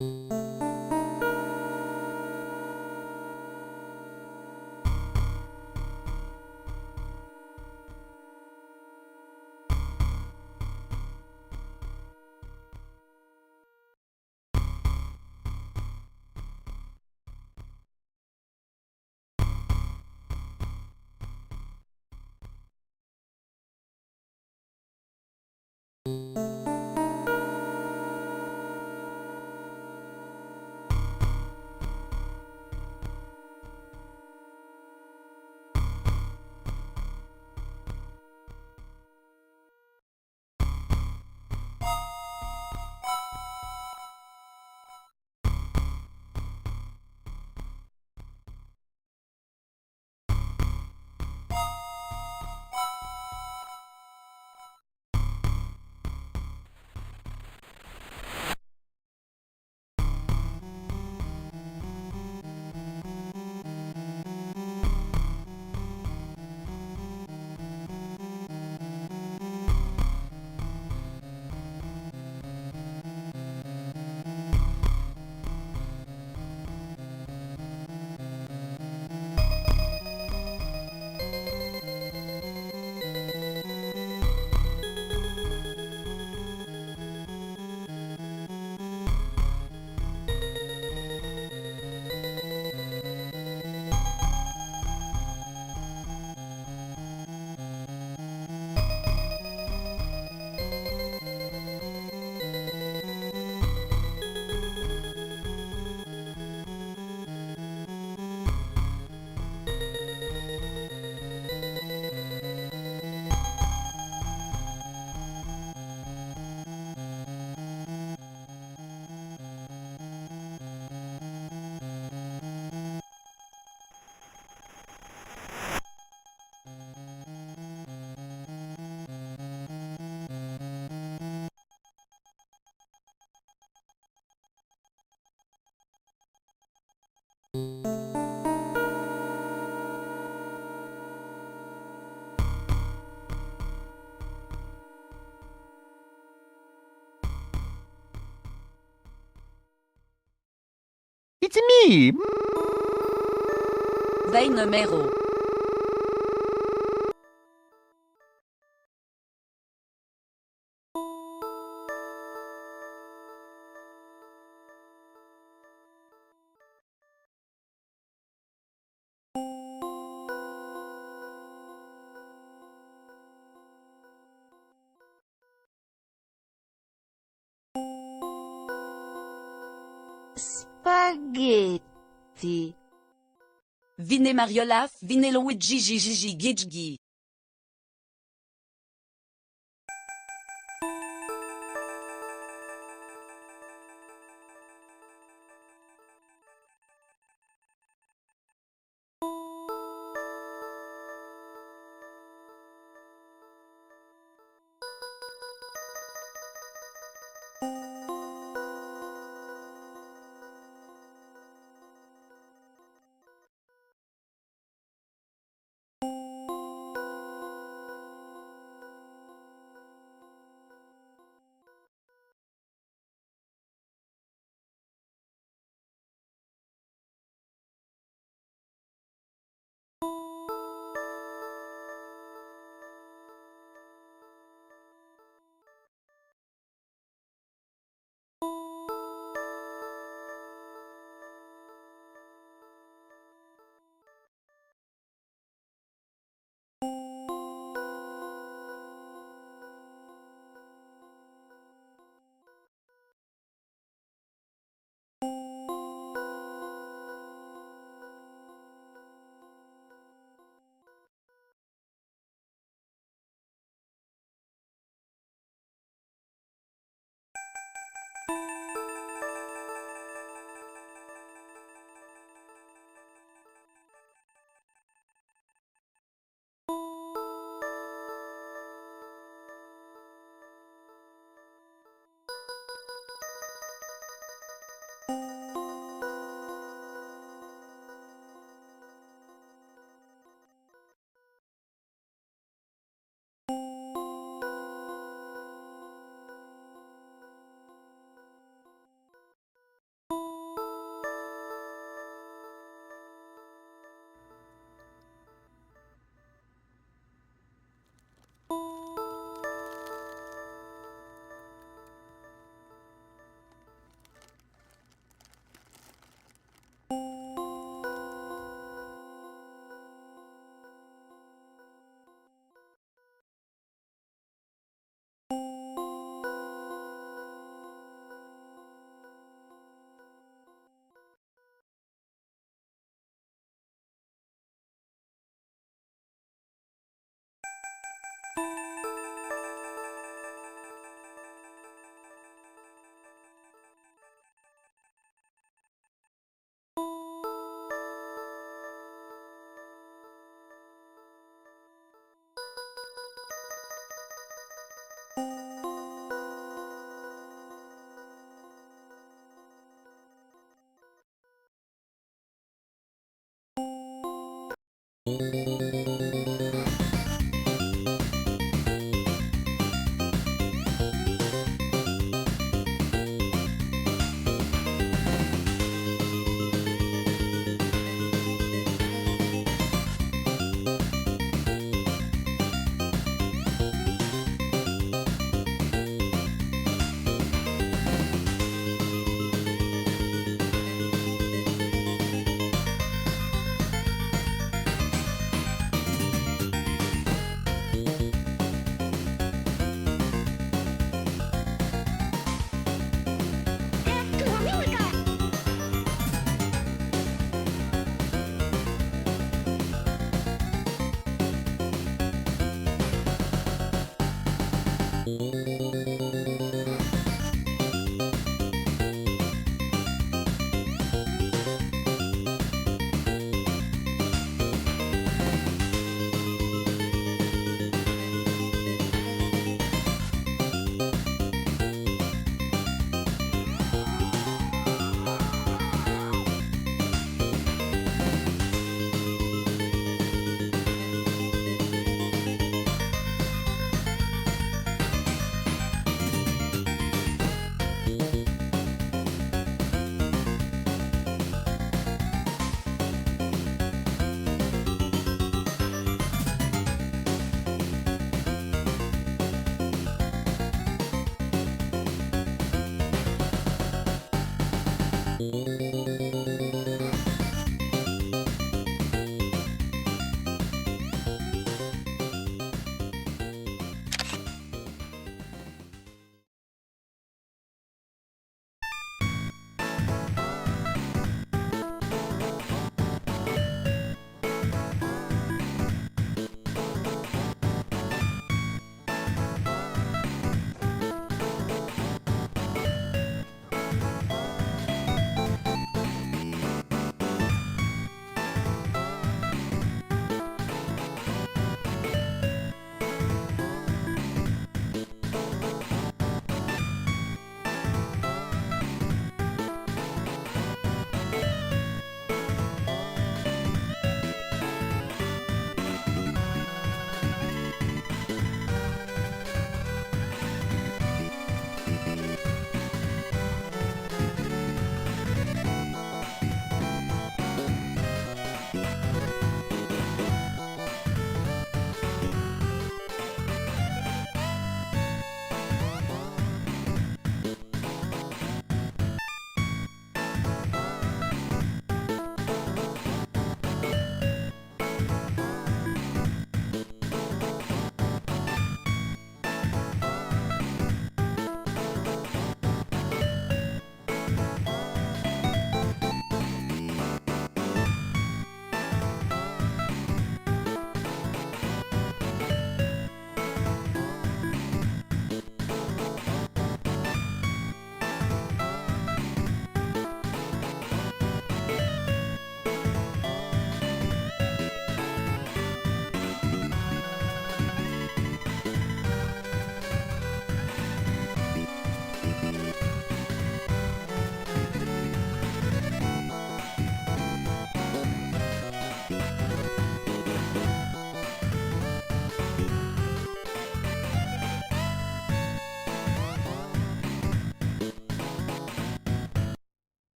It's me! Dai numero. Spaghetti. Vine Mariola, vine Luigi Gigi Gigi.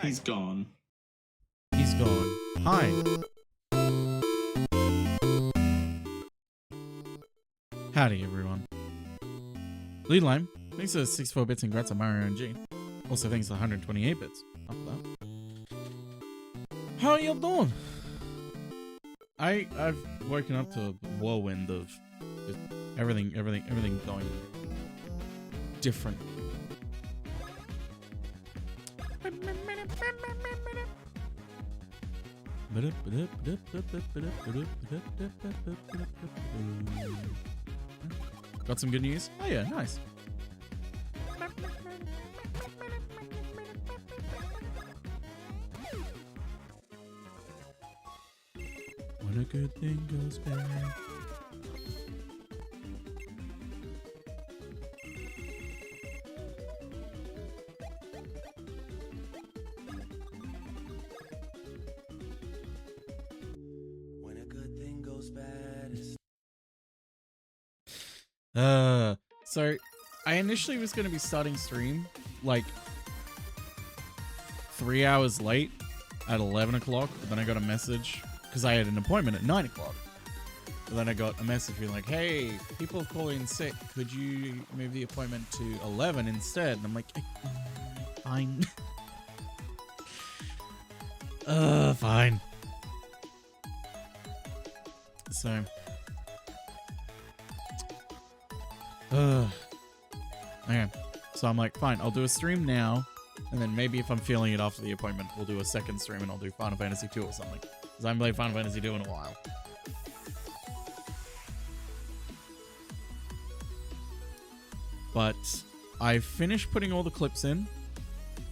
He's gone. He's gone. Hi. Howdy, everyone. Lead Lime, thanks for 64 bits and congrats on Mario NG. Also, thanks for 128 bits. After that. How are y'all doing? I've woken up to a whirlwind of just everything going different. Got some good news? Oh yeah, nice. When a good thing goes bad. So I initially was going to be starting stream like 3 hours late at 11 o'clock. Then I got a message because I had an appointment at 9 o'clock. But then I got a message being like, hey, people have called in sick. Could you move the appointment to 11 instead? And I'm like, fine. Fine. So. Okay. So I'm like, fine, I'll do a stream now. And then maybe if I'm feeling it after the appointment, we'll do a second stream and I'll do Final Fantasy 2 or something. Because I haven't played Final Fantasy 2 in a while. But I finished putting all the clips in.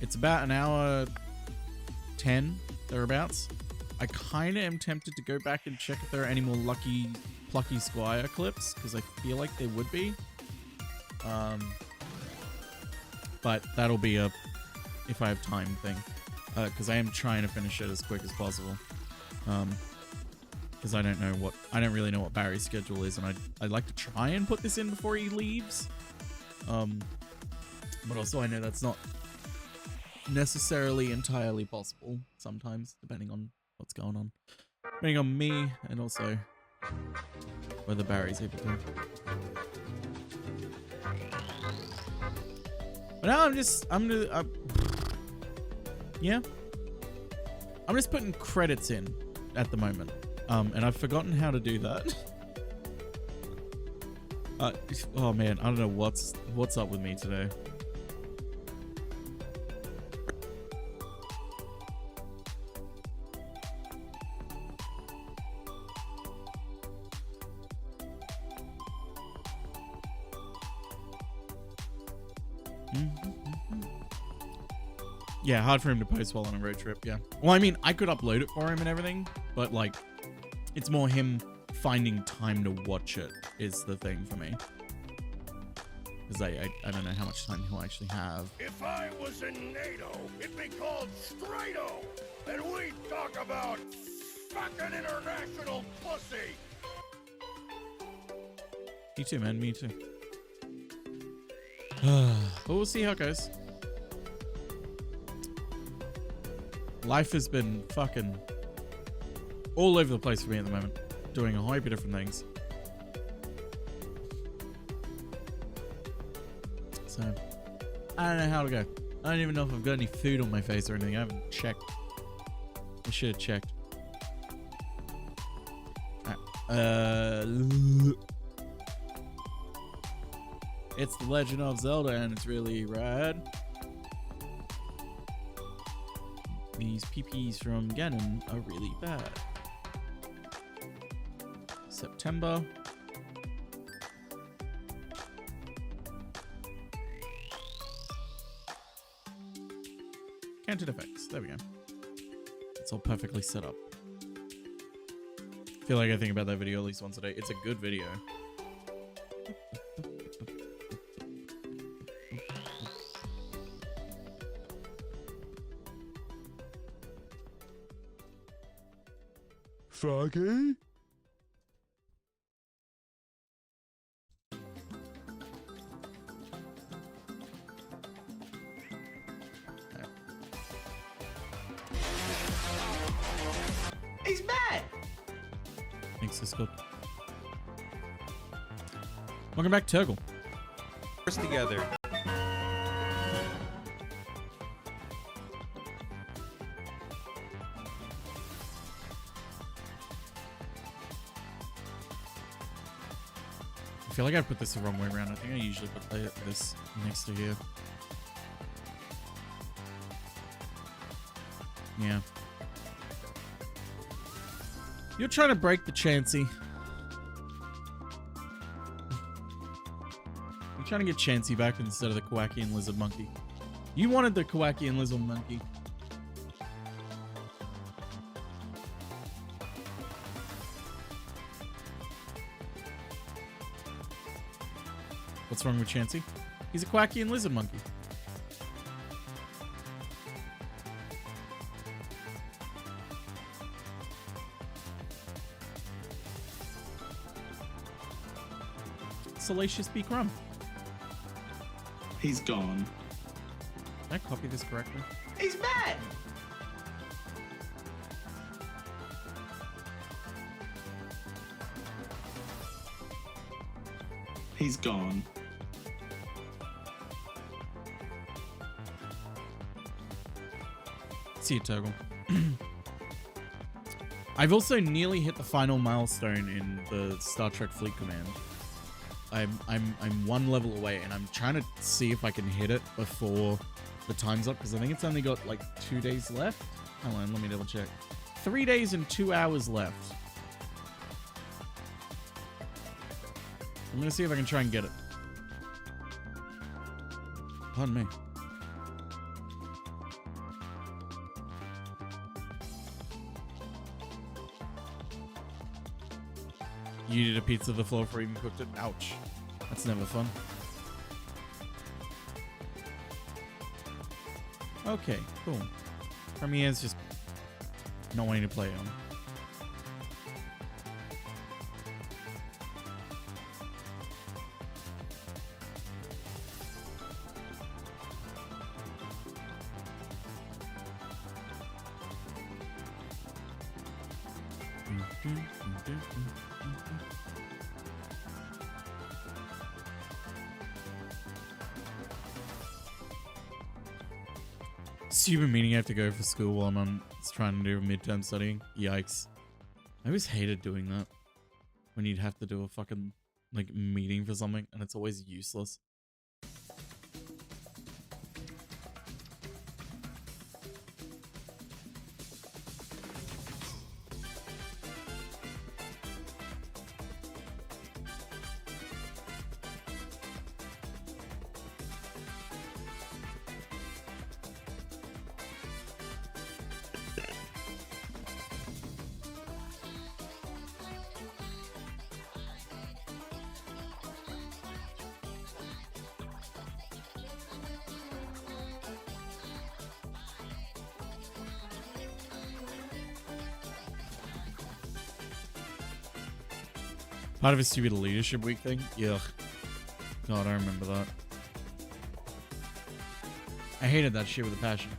It's about an hour 10, thereabouts. I kind of am tempted to go back and check if there are any more Plucky Squire clips, because I feel like there would be. But that'll be a if I have time thing. Because I am trying to finish it as quick as possible. Because I don't really know what Barry's schedule is, and I'd like to try and put this in before he leaves. But also I know that's not necessarily entirely possible sometimes, depending on what's going on. Depending on me, and also whether Barry's able to. But now I'm just putting credits in at the moment. And I've forgotten how to do that. Oh man, I don't know what's up with me today. Yeah, hard for him to post while on a road trip, yeah. Well, I mean, I could upload it for him and everything, but like, it's more him finding time to watch it is the thing for me. Because I don't know how much time he'll actually have. If I was in NATO, it'd be called Straighto, and we'd talk about fucking international pussy. Me too, man, me too. But we'll see how it goes. Life has been fucking all over the place for me at the moment. Doing a whole heap of different things. So, I don't know how to go. I don't even know if I've got any food on my face or anything. I haven't checked. I should have checked. It's The Legend of Zelda and it's really rad. These PPs from Ganon are really bad. September. Counted effects. There we go. It's all perfectly set up. I feel like I think about that video at least once a day. It's a good video. Foggy? He's mad! Thanks, Discord. Welcome back, Turgle. Together. I feel like I put this the wrong way around. I think I usually put this next to here. Yeah. You're trying to break the Chansey. You're trying to get Chansey back instead of the Kowakian Lizard Monkey. You wanted the Kowakian Lizard Monkey. What's wrong with Chansey? He's a Kowakian Lizard Monkey. Salacious B. Crumb. He's gone. Did I copy this correctly? He's mad! He's gone. See you, Toggle. I've also nearly hit the final milestone in the Star Trek Fleet Command. I'm one level away, and I'm trying to see if I can hit it before the time's up, because I think it's only got like 2 days left. Hold on, let me double check. 3 days and 2 hours left. I'm gonna see if I can try and get it. Pardon me. You did a pizza to the floor before you even cooked it? Ouch. That's never fun. Okay, cool. Premiere's just not wanting to play on. Stupid meaning I have to go for school while I'm trying to do midterm studying. Yikes. I always hated doing that. When you'd have to do a fucking, like, meeting for something, and it's always useless. Part of a stupid leadership week thing? Yuck. God, I remember that. I hated that shit with a passion.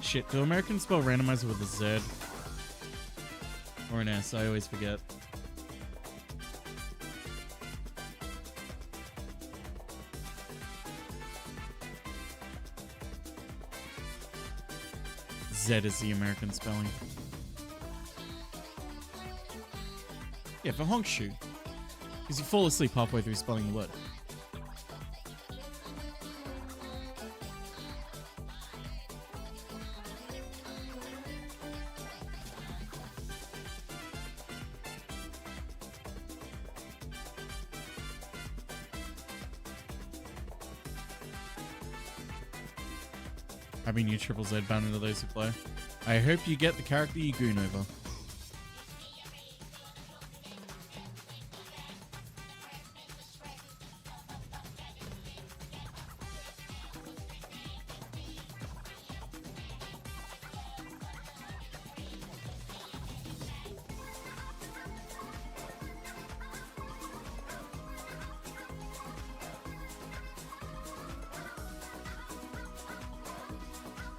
Shit, do Americans spell randomizer with a Z? Or an S? I always forget. Z is the American spelling. Yeah, for honkshoe. Because you fall asleep halfway through spelling the word. Happy New Triple Z banner to those who play. I hope you get the character you goon over.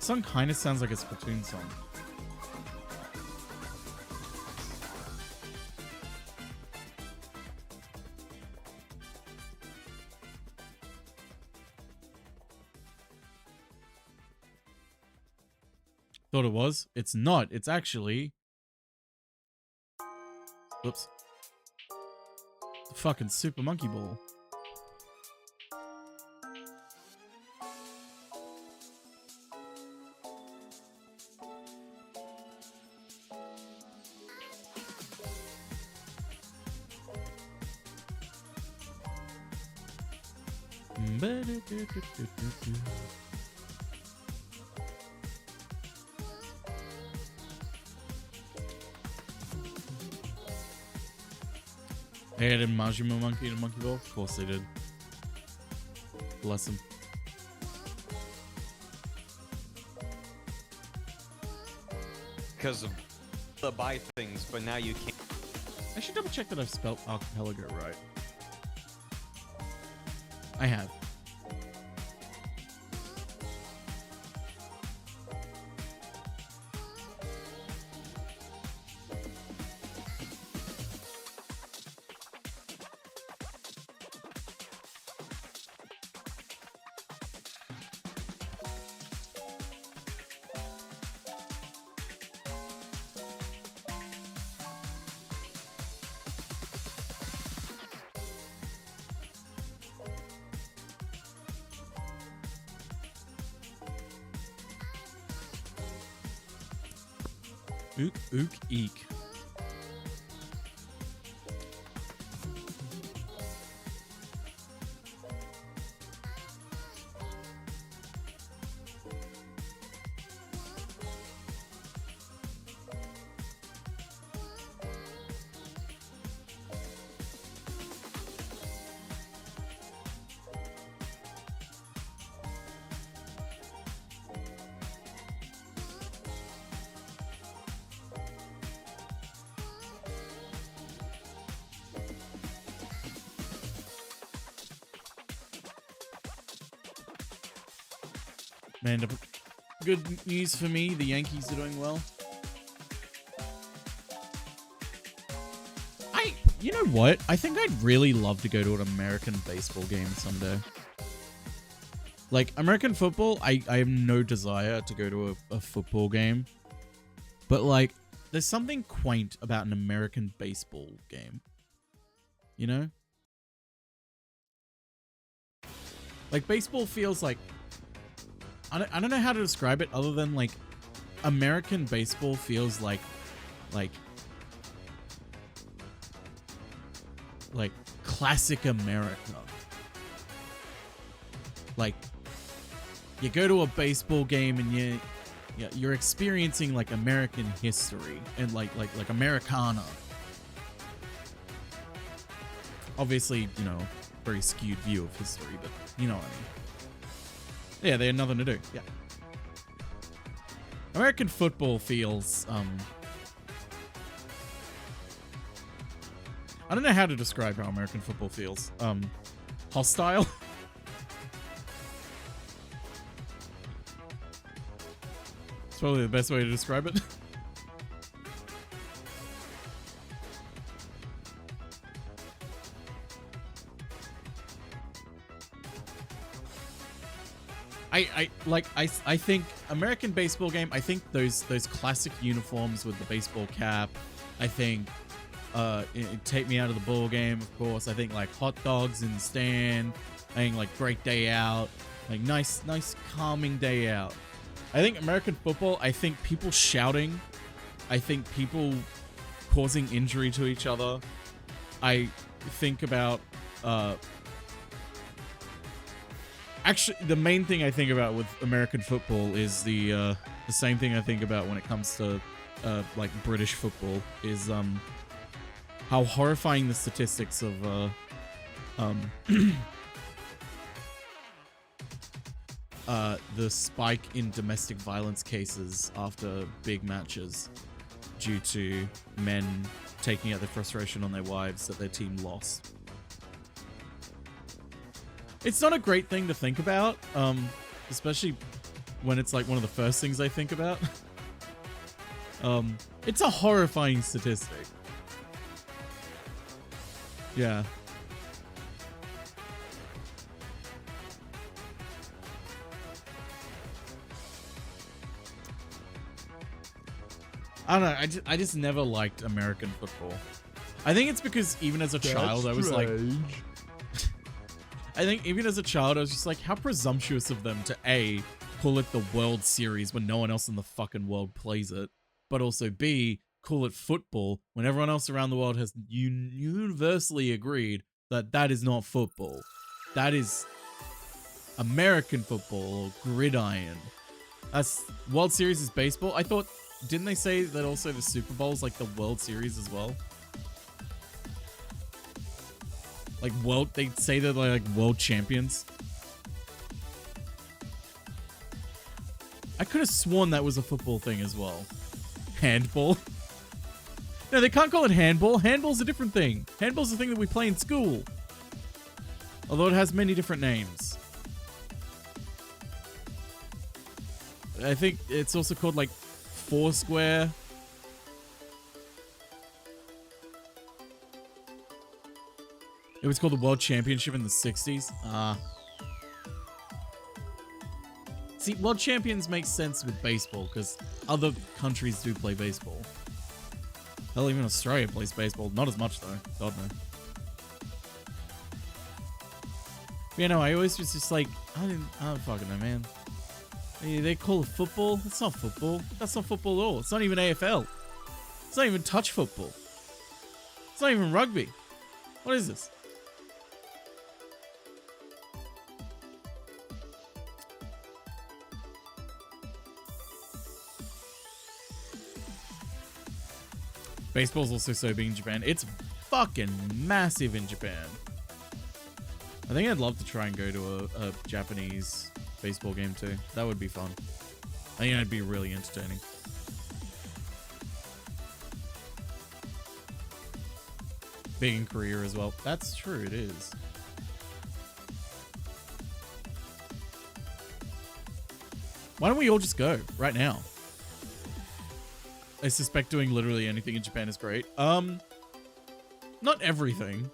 Song kind of sounds like a Splatoon song. Thought it was. It's not. It's actually... Whoops. The fucking Super Monkey Ball. They added Majima Monkey to Monkey Ball? Of course they did. Bless him. Because of the buy things, but now you can't. I should double check that I've spelled archipelago right. I have. Ook, eek. Man, good news for me. The Yankees are doing well. You know what? I think I'd really love to go to an American baseball game someday. Like, American football, I have no desire to go to a football game. But, like, there's something quaint about an American baseball game. You know? Like, baseball feels like... I don't know how to describe it other than, like, American baseball feels like classic America. Like, you go to a baseball game and you're experiencing, like, American history and like Americana. Obviously, you know, very skewed view of history, but you know what I mean. Yeah, they had nothing to do. Yeah. American football feels, I don't know how to describe how American football feels. Hostile? It's probably the best way to describe it. I think American baseball game, I think those classic uniforms with the baseball cap, I think take me out of the ball game, of course. I think like hot dogs in the stand, I think like great day out, like nice calming day out. I think American football, I think people shouting, I think people causing injury to each other. I think about actually, the main thing I think about with American football is the same thing I think about when it comes to like British football is how horrifying the statistics of the spike in domestic violence cases after big matches due to men taking out their frustration on their wives that their team lost. It's not a great thing to think about, especially when it's like one of the first things I think about. It's a horrifying statistic. Yeah. I don't know, I just never liked American football. I think it's because even as a child, I was like... I think even as a child, I was just like, how presumptuous of them to A, call it the World Series when no one else in the fucking world plays it, but also B, call it football when everyone else around the world has universally agreed that that is not football. That is American football or gridiron. That's World Series is baseball. I thought, didn't they say that also the Super Bowl's like the World Series as well? Like they say that they're like world champions. I could have sworn that was a football thing as well. Handball. No, they can't call it handball. Handball's a different thing. Handball's the thing that we play in school. Although it has many different names. I think it's also called like Foursquare. It was called the World Championship in the 60s. See, World Champions makes sense with baseball because other countries do play baseball. Hell, even Australia plays baseball. Not as much, though. God, no. But, you know, I always was just like, I don't fucking know, man. They call it football. It's not football. That's not football at all. It's not even AFL. It's not even touch football. It's not even rugby. What is this? Baseball's also so big in Japan. It's fucking massive in Japan. I think I'd love to try and go to a Japanese baseball game too. That would be fun. I think it'd be really entertaining. Big in Korea as well. That's true, it is. Why don't we all just go right now? I suspect doing literally anything in Japan is great. Not everything,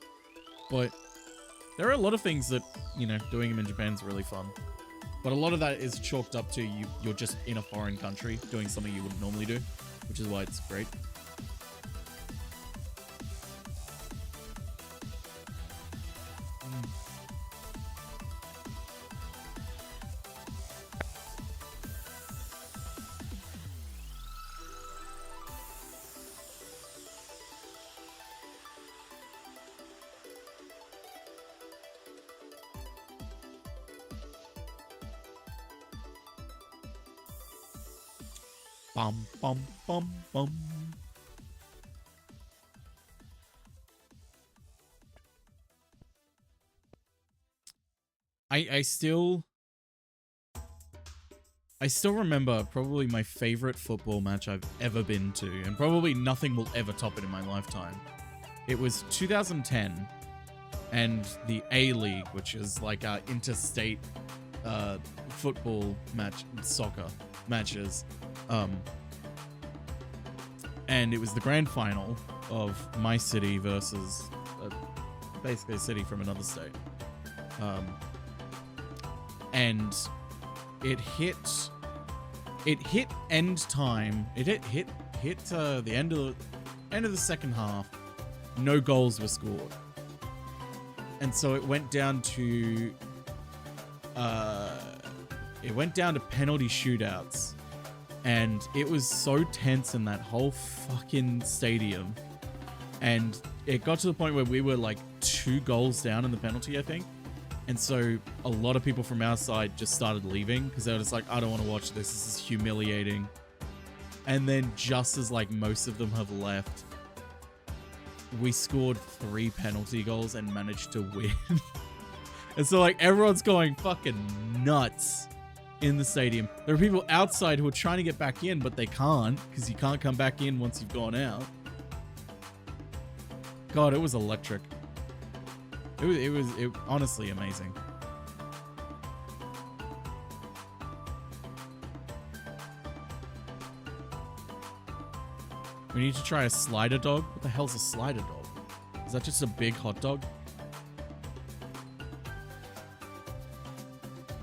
but there are a lot of things that, you know, doing them in Japan is really fun. But a lot of that is chalked up to you're just in a foreign country doing something you wouldn't normally do, which is why it's great. Bum, bum, bum, bum. I still remember probably my favorite football match I've ever been to, and probably nothing will ever top it in my lifetime. It was 2010, and the A-League, which is like our interstate football match, soccer matches. And it was the grand final of my city versus basically a city from another state. And it hit end time. It hit the end of the second half. No goals were scored, and so it went down to penalty shootouts. And it was so tense in that whole fucking stadium. And it got to the point where we were like 2 goals down in the penalty, I think. And so a lot of people from our side just started leaving because they were just like, I don't want to watch this. This is humiliating. And then just as like most of them have left, we scored 3 penalty goals and managed to win. And so like everyone's going fucking nuts in the stadium. There are people outside who are trying to get back in, but they can't because you can't come back in once you've gone out. God, it was electric. It was honestly amazing. We need to try a slider dog. What the hell's a slider dog? Is that just a big hot dog?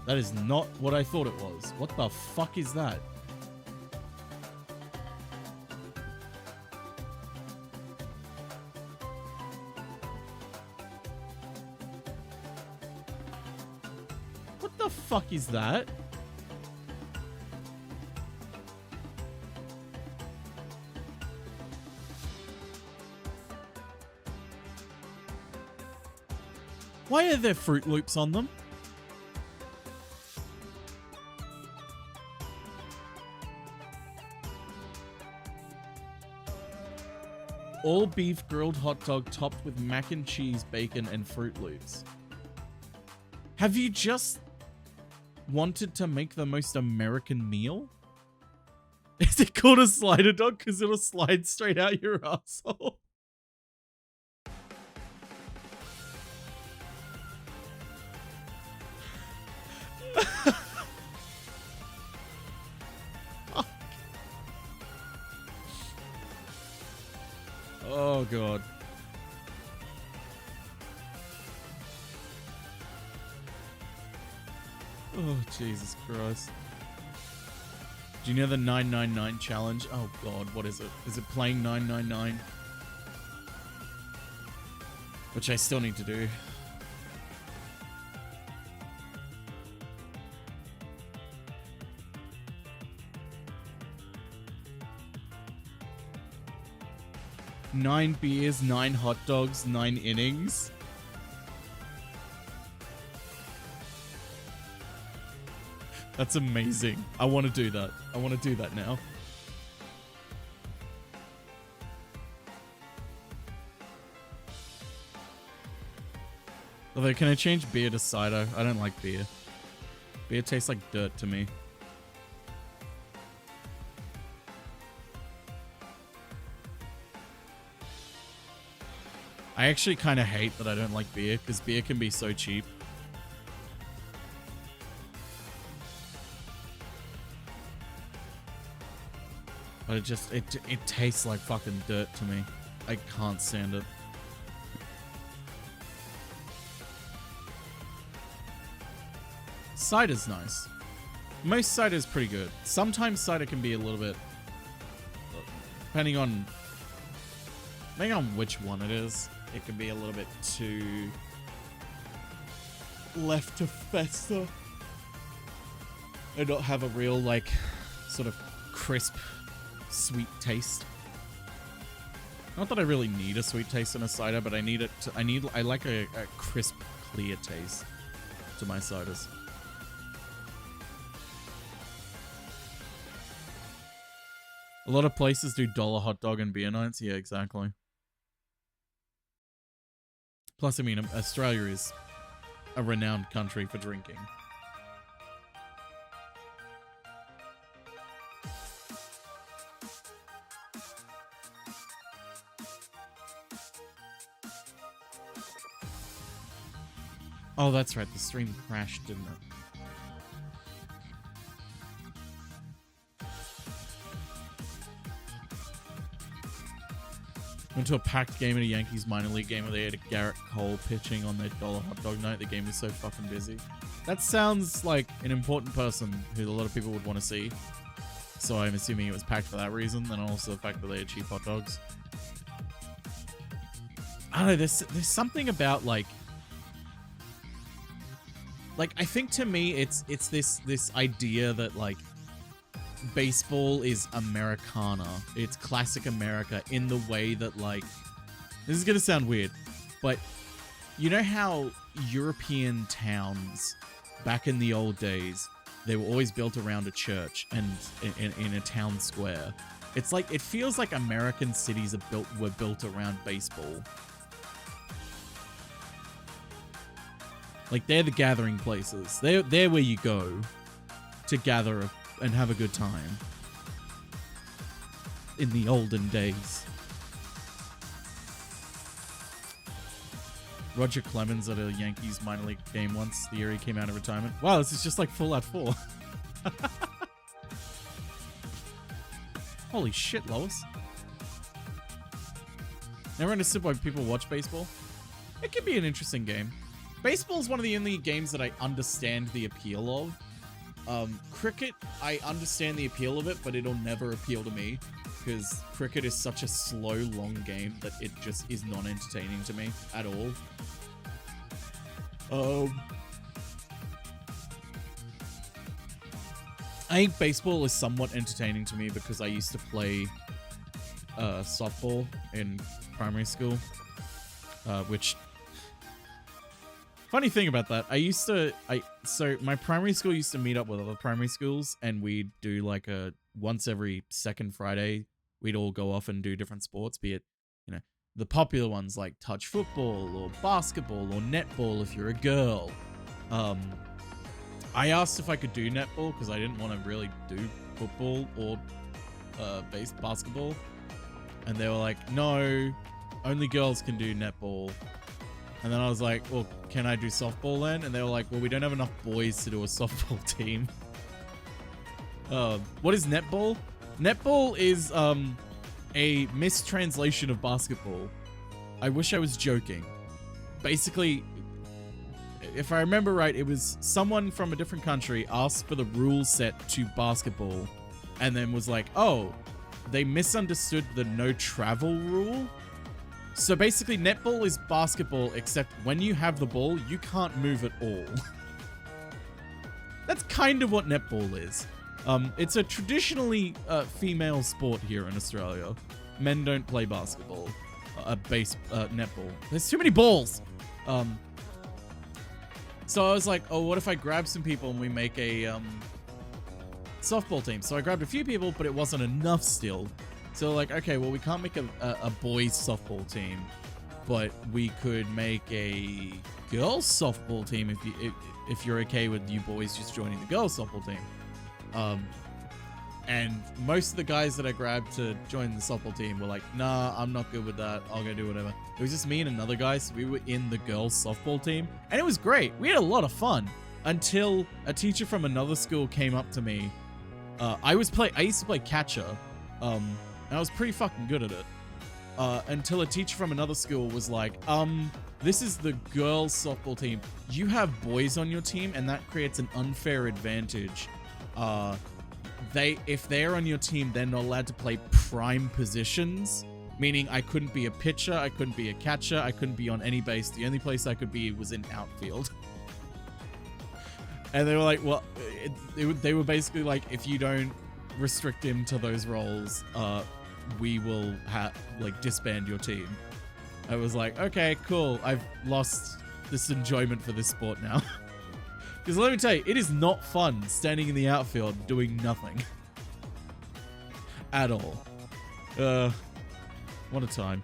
That is not what I thought it was. What the fuck is that? What the fuck is that? Why are there Fruit Loops on them? All beef grilled hot dog topped with mac and cheese, bacon, and Fruit Loops. Have you just wanted to make the most American meal? Is it called a slider dog because it'll slide straight out your asshole? Oh god. Oh Jesus Christ. Do you know the 999 challenge? Oh god, what is it? Is it playing 999? Which I still need to do. Nine beers, 9 hot dogs, 9 innings. That's amazing. I want to do that. I want to do that now. Although, can I change beer to cider? I don't like beer. Beer tastes like dirt to me. I actually kind of hate that I don't like beer, because beer can be so cheap. But it tastes like fucking dirt to me. I can't stand it. Cider's nice. Most cider's pretty good. Sometimes cider can be a little bit, depending on which one it is, it can be a little bit too left to fester and not have a real, like, sort of crisp, sweet taste. Not that I really need a sweet taste in a cider, but I need it to, I like a crisp, clear taste to my ciders. A lot of places do dollar hot dog and beer nights. Yeah, exactly. Plus, I mean, Australia is a renowned country for drinking. Oh, that's right. The stream crashed, didn't it? Went to a packed game at a Yankees minor league game where they had a Garrett Cole pitching on their dollar hot dog night. The game was so fucking busy. That sounds like an important person who a lot of people would want to see. So I'm assuming it was packed for that reason, and also the fact that they had cheap hot dogs. I don't know, there's something about like I think to me it's this idea that like baseball is Americana. It's classic America in the way that, like, this is gonna sound weird, but you know how European towns back in the old days, they were always built around a church and in a town square. It's like, it feels like American cities were built around baseball. Like, they're the gathering places. They're where you go to gather and have a good time. In the olden days. Roger Clemens at a Yankees minor league game once. The year he came out of retirement. Wow, this is just like Fallout 4. Holy shit, Lois. Never understood why people watch baseball. It can be an interesting game. Baseball is one of the only games that I understand the appeal of. Cricket, I understand the appeal of it, but it'll never appeal to me because cricket is such a slow, long game that it just is not entertaining to me at all. I think baseball is somewhat entertaining to me because I used to play softball in primary school, which... Funny thing about that, so my primary school used to meet up with other primary schools, and we'd do like a once every second Friday, we'd all go off and do different sports, be it, the popular ones like touch football or basketball or netball if you're a girl. I asked if I could do netball because I didn't want to really do football or basketball. And they were like, no, only girls can do netball. And then I was like, well, can I do softball then? And they were like, well, we don't have enough boys to do a softball team. What is netball? Netball is a mistranslation of basketball. I wish I was joking. Basically, if I remember right, it was someone from a different country asked for the rule set to basketball and then was like, oh, they misunderstood the no travel rule. So basically, netball is basketball, except when you have the ball, you can't move at all. That's kind of what netball is. It's a traditionally female sport here in Australia. Men don't play basketball, netball. There's too many balls. So I was like, oh, what if I grab some people and we make a softball team? So I grabbed a few people, but it wasn't enough still. So like, okay, well, we can't make a boys softball team, but we could make a girls softball team if you're okay with you boys just joining the girls softball team. And most of the guys that I grabbed to join the softball team were like, nah, I'm not good with that. I'll go do whatever. It was just me and another guy, so we were in the girls softball team, and it was great. We had a lot of fun until a teacher from another school came up to me. I used to play catcher. And I was pretty fucking good at it. Until a teacher from another school was like, this is the girls softball team. You have boys on your team, and that creates an unfair advantage. If they're on your team, they're not allowed to play prime positions, meaning I couldn't be a pitcher, I couldn't be a catcher, I couldn't be on any base. The only place I could be was in outfield. And they were like, well, they were basically like, if you don't restrict him to those roles, we will disband your team. I was like, okay, cool. I've lost this enjoyment for this sport now. Because let me tell you, it is not fun standing in the outfield doing nothing. At all. What a time.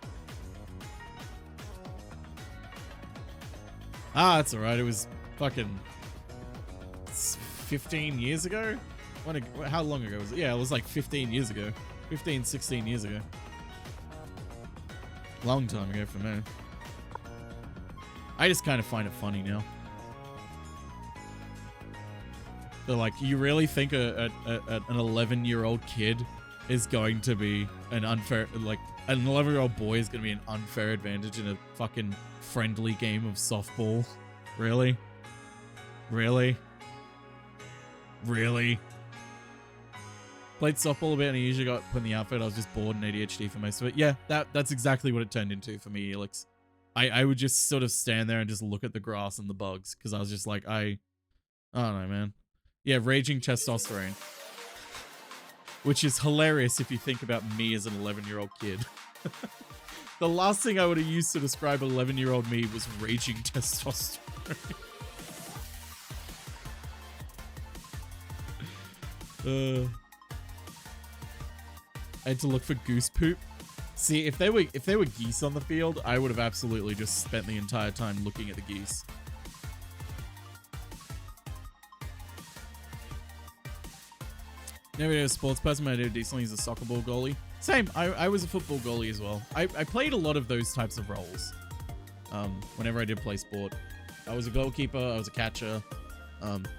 That's alright. It was fucking 15 years ago? How long ago was it? Yeah, it was like 15 years ago. 15, 16 years ago. Long time ago for me. I just kind of find it funny now. They're like, you really think an 11-year-old kid is going to be an unfair, like, an 11-year-old boy is going to be an unfair advantage in a fucking friendly game of softball? Really? Really? Really? Played softball a bit and I usually got put in the outfit. I was just bored and ADHD for most of it. Yeah, that's exactly what it turned into for me, Elix. I would just sort of stand there and just look at the grass and the bugs because I was just like, I don't know, man. Yeah, raging testosterone. Which is hilarious if you think about me as an 11-year-old kid. The last thing I would have used to describe 11-year-old me was raging testosterone. I had to look for goose poop. See, if they were geese on the field, I would have absolutely just spent the entire time looking at the geese. Never been a sports person, but I did decently as a soccer ball goalie. Same, I was a football goalie as well. I played a lot of those types of roles. Whenever I did play sport. I was a goalkeeper, I was a catcher.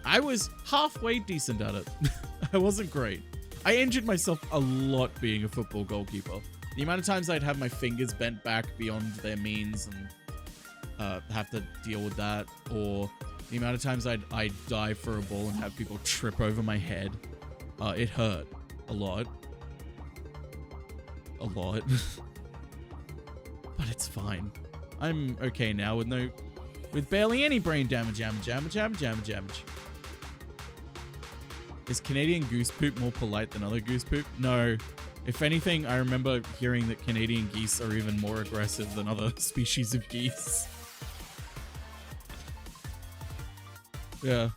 I was halfway decent at it. I wasn't great. I injured myself a lot being a football goalkeeper. The amount of times I'd have my fingers bent back beyond their means and have to deal with that, or the amount of times I'd dive for a ball and have people trip over my head. It hurt a lot. A lot. But it's fine. I'm okay now with barely any brain damage. Is Canadian goose poop more polite than other goose poop? No. If anything, I remember hearing that Canadian geese are even more aggressive than other species of geese. Yeah.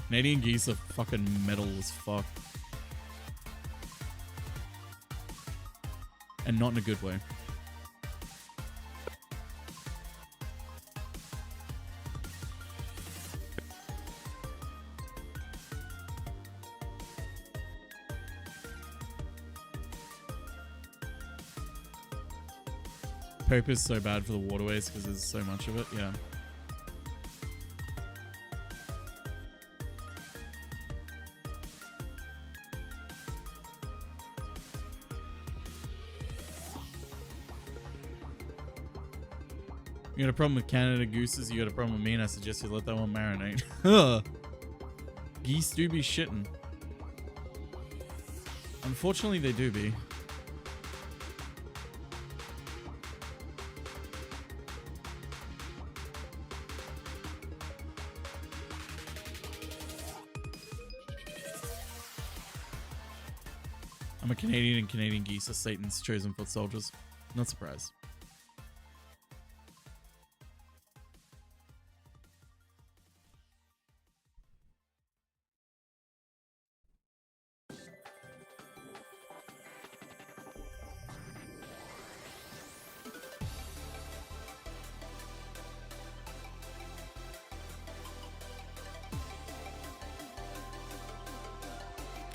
Canadian geese are fucking metal as fuck. and not in a good way. Poop is so bad for the waterways because there's so much of it, yeah. You got a problem with Canada gooses, you got a problem with me, and I suggest you let that one marinate. Geese do be shitting. Unfortunately, they do be. I'm a Canadian, and Canadian geese are Satan's chosen foot soldiers. Not surprised.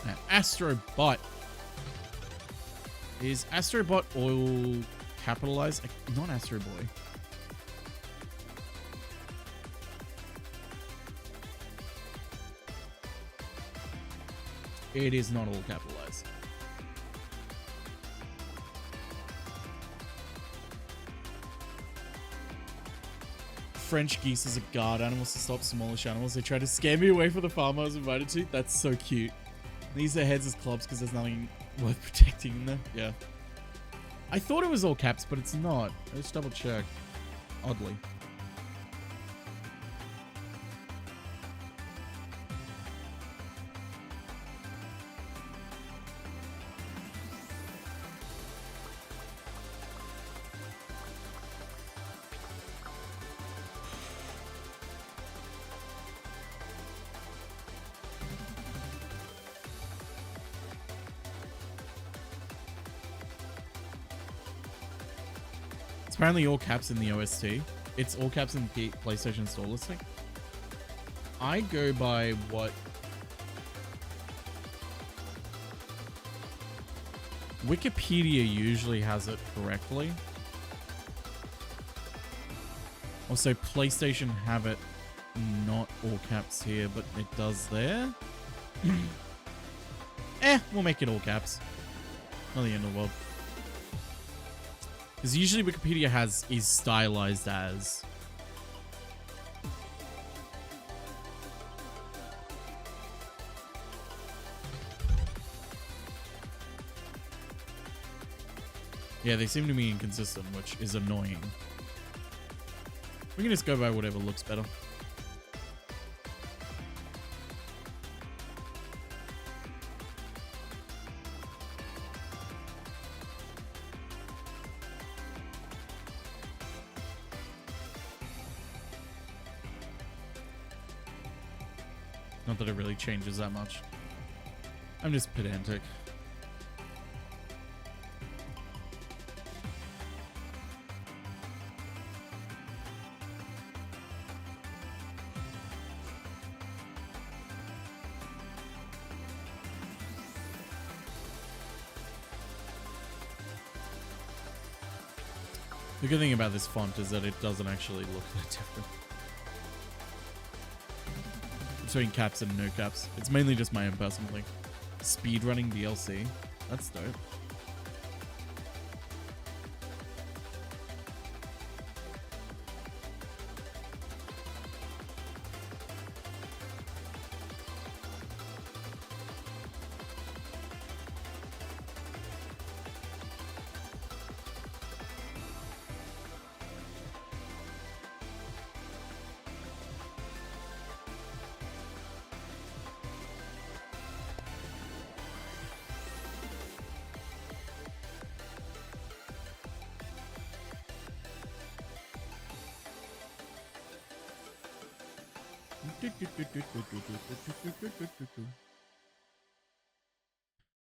Now, Astrobot. Is Astrobot oil capitalized? Not Astro Boy. It is not all capitalized. French geese as a guard animals to stop smallish animals. They try to scare me away from the farm I was invited to. That's so cute. They use their heads as clubs because there's nothing worth protecting in there. Yeah. I thought it was all caps, but it's not. Let's double check. Oddly. It's apparently all caps in the OST. It's all caps in the PlayStation Store listing. I go by what Wikipedia usually has it correctly. Also, PlayStation have it not all caps here, but it does there. We'll make it all caps. Not the end of the world. Because usually Wikipedia is stylized as. Yeah, they seem to be inconsistent, which is annoying. We can just go by whatever looks better. Not that it really changes that much. I'm just pedantic. The good thing about this font is that it doesn't actually look that different. Between caps and no caps. It's mainly just my own personal thing. Speedrunning DLC. That's dope.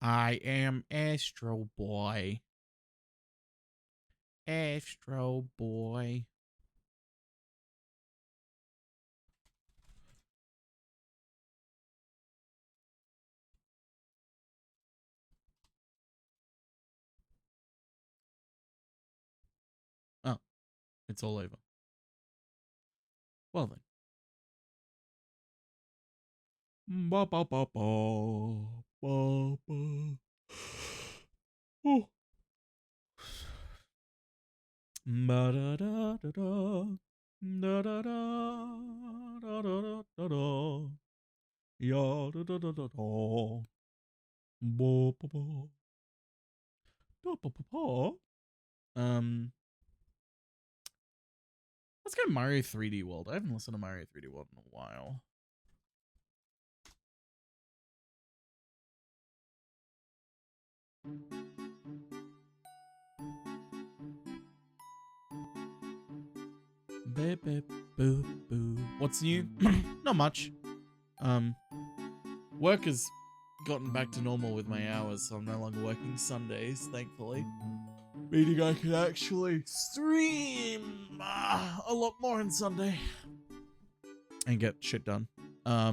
I am Astro Boy. Astro Boy. Oh, it's all over. Well then. Ba ba ba ba ba ba. Oh. Ba da da da da da da da da da da da. Ya da da da da da. Ba ba ba. Da ba ba ba. Let's go Mario 3D World. I haven't listened to Mario 3D World in a while. Beep, beep, boo, boo. What's new? Not much. Work has gotten back to normal with my hours, so I'm no longer working Sundays, thankfully. Meaning I can actually stream a lot more on Sunday and get shit done. I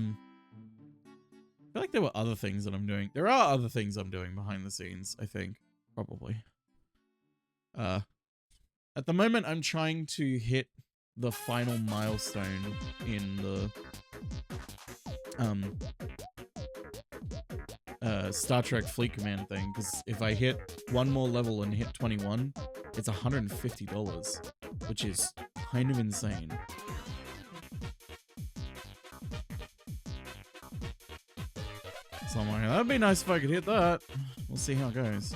feel like there were other things that I'm doing. There are other things I'm doing behind the scenes, I think. Probably. At the moment, I'm trying to hit the final milestone in the Star Trek Fleet Command thing, because if I hit one more level and hit 21, it's $150, which is kind of insane. So I'm like, that'd be nice if I could hit that. We'll see how it goes.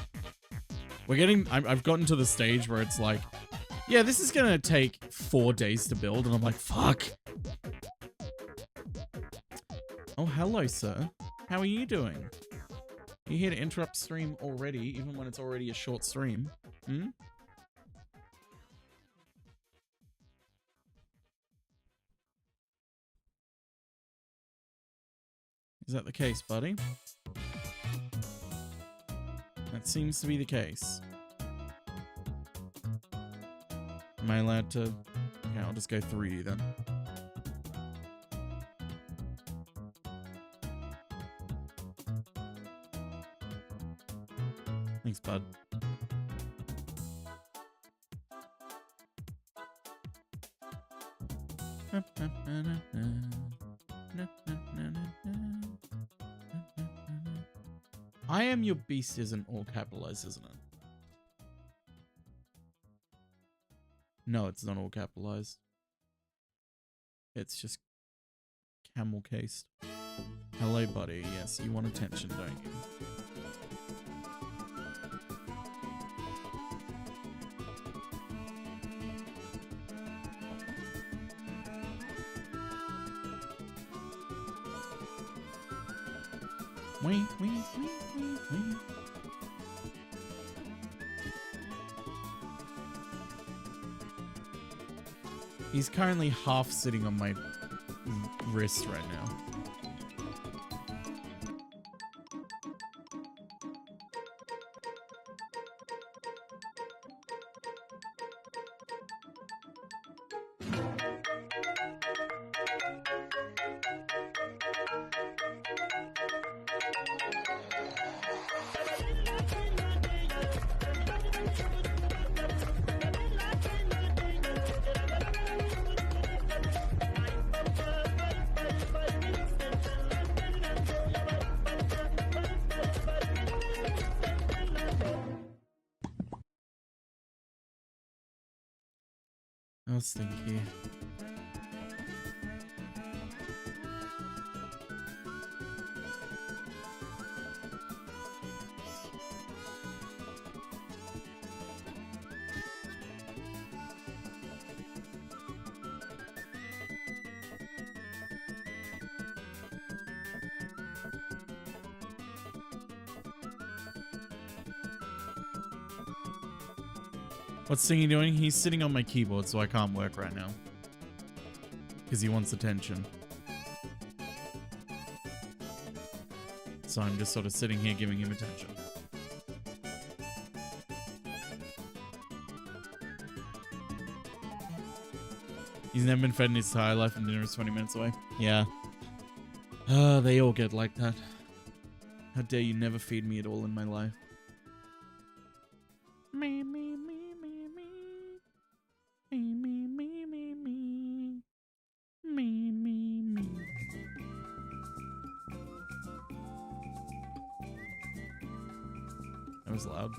I've gotten to the stage where it's like, yeah, this is gonna take 4 days to build, and I'm like, fuck. Oh, hello, sir. How are you doing? You here to interrupt stream already, even when it's already a short stream? Hmm? Is that the case, buddy? That seems to be the case. Am I allowed to... Okay, I'll just go through you then. Thanks, bud. I am your beast isn't all capitalized, isn't it? No, it's not all capitalized. It's just camel cased. Hello, buddy. Yes, you want attention, don't you? Wee, wee, wee, wee, wee. He's currently half sitting on my wrist right now. I was thinking. What's Thingy doing? He's sitting on my keyboard, so I can't work right now. Because he wants attention. So I'm just sort of sitting here giving him attention. He's never been fed in his entire life and dinner is 20 minutes away. Yeah. They all get like that. How dare you never feed me at all in my life. Me, me, me, me, me. Me, me, me, me, me. Me, me, me. That was loud.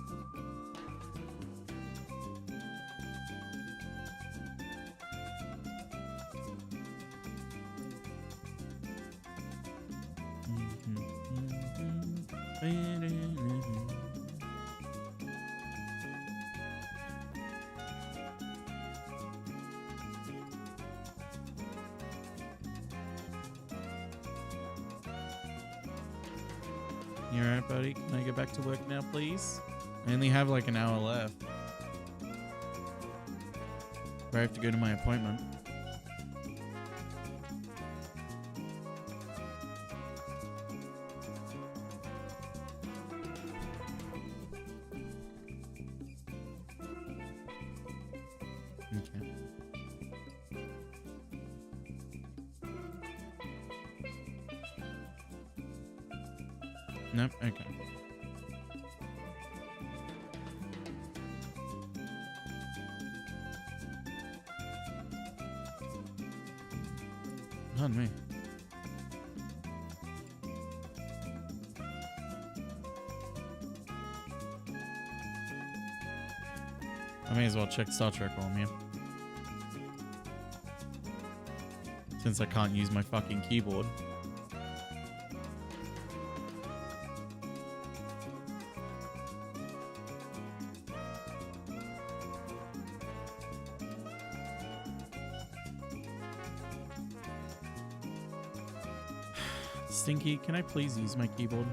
You alright, buddy? Can I get back to work now, please? I only have like an hour left. I have to go to my appointment. Okay. Nope, okay. Pardon me. I may as well check Star Trek while I'm here. Since I can't use my fucking keyboard. Stinky, can I please use my keyboard?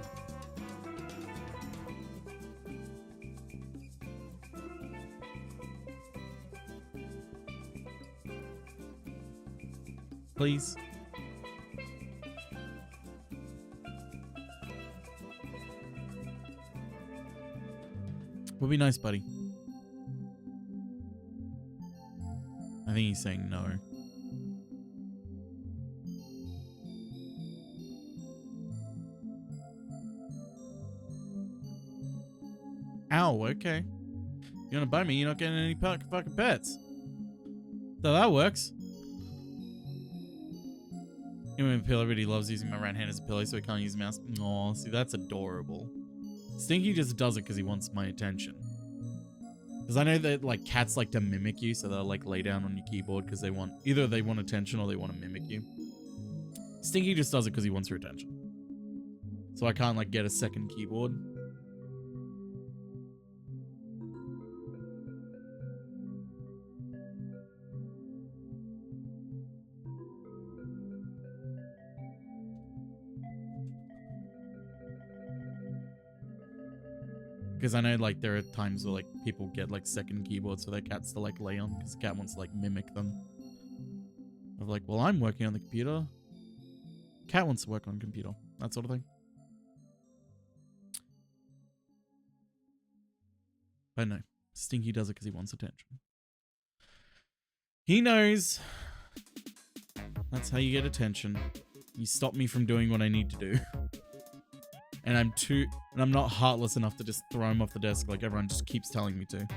Please. Would be nice, buddy. I think he's saying no. Ow, okay. You wanna buy me, you're not getting any fucking pets. So that works. Even Pillow really loves using my right hand as a pillow so he can't use a mouse. Aw, see, that's adorable. Stinky just does it because he wants my attention. Because I know that like cats like to mimic you, so they'll like lay down on your keyboard because they want either they want attention or they want to mimic you. Stinky just does it because he wants your attention. So I can't like get a second keyboard. Because I know like there are times where like people get like second keyboards for their cats to like lay on because the cat wants to like mimic them. Of like, well, I'm working on the computer. Cat wants to work on computer. That sort of thing. But no, Stinky does it because he wants attention. He knows that's how you get attention. You stop me from doing what I need to do. And I'm not heartless enough to just throw him off the desk like everyone just keeps telling me to.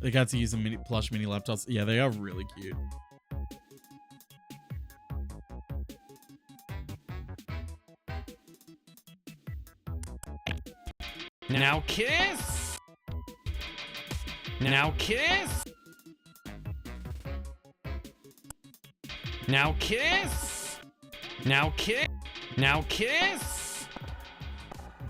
The cats are using plush mini laptops. Yeah, they are really cute. Now kiss! Now kiss! Now kiss! Now kiss! Now kiss!